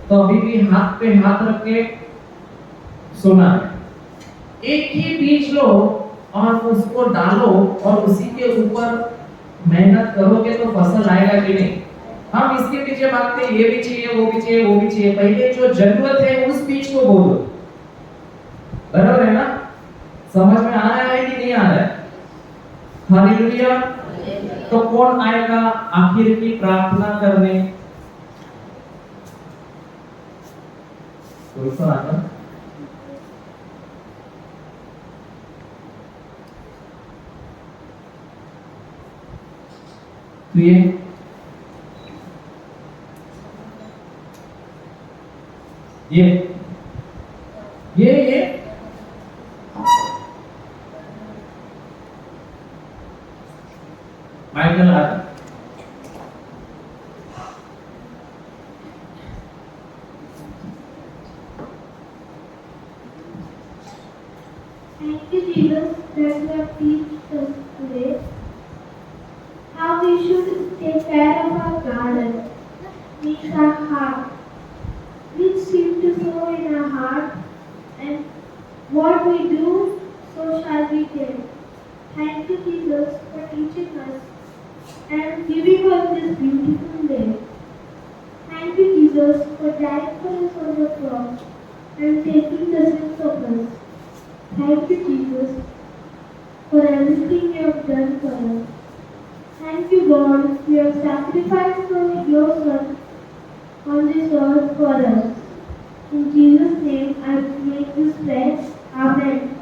[SPEAKER 4] तो अभी भी हाथ पे हाथ रख के सुना है। एक ही बीज लो और उसको डालो और उसी के ऊपर मेहनत करोगे तो फसल आएगा कि नहीं? हम इसके पीछे भागते हैं, ये भी चाहिए, वो भी चाहिए, वो भी चाहिए। पहले जो जरूरत है उस बीज को बोलो, बराबर है ना? समझ में आ रहा है कि नहीं आ रहा है? हालेलुया। तो कौन आएगा आखिर की प्रार्थना करने? कोई तो आता? तो ये माइकल आता।
[SPEAKER 3] Thank you, Jesus, that you have teached us today how we should take care of our garden, means our heart, which seem to sow in our heart, and what we do, so shall we get. Thank you, Jesus, for teaching us and giving us this beautiful day. Thank you, Jesus, for dying for us on the cross and taking the sins of us. Thank you, Jesus, for everything you have done for us. Thank you, God, you have sacrificed your Son on this earth for us. In Jesus' name, I make this prayer. Amen.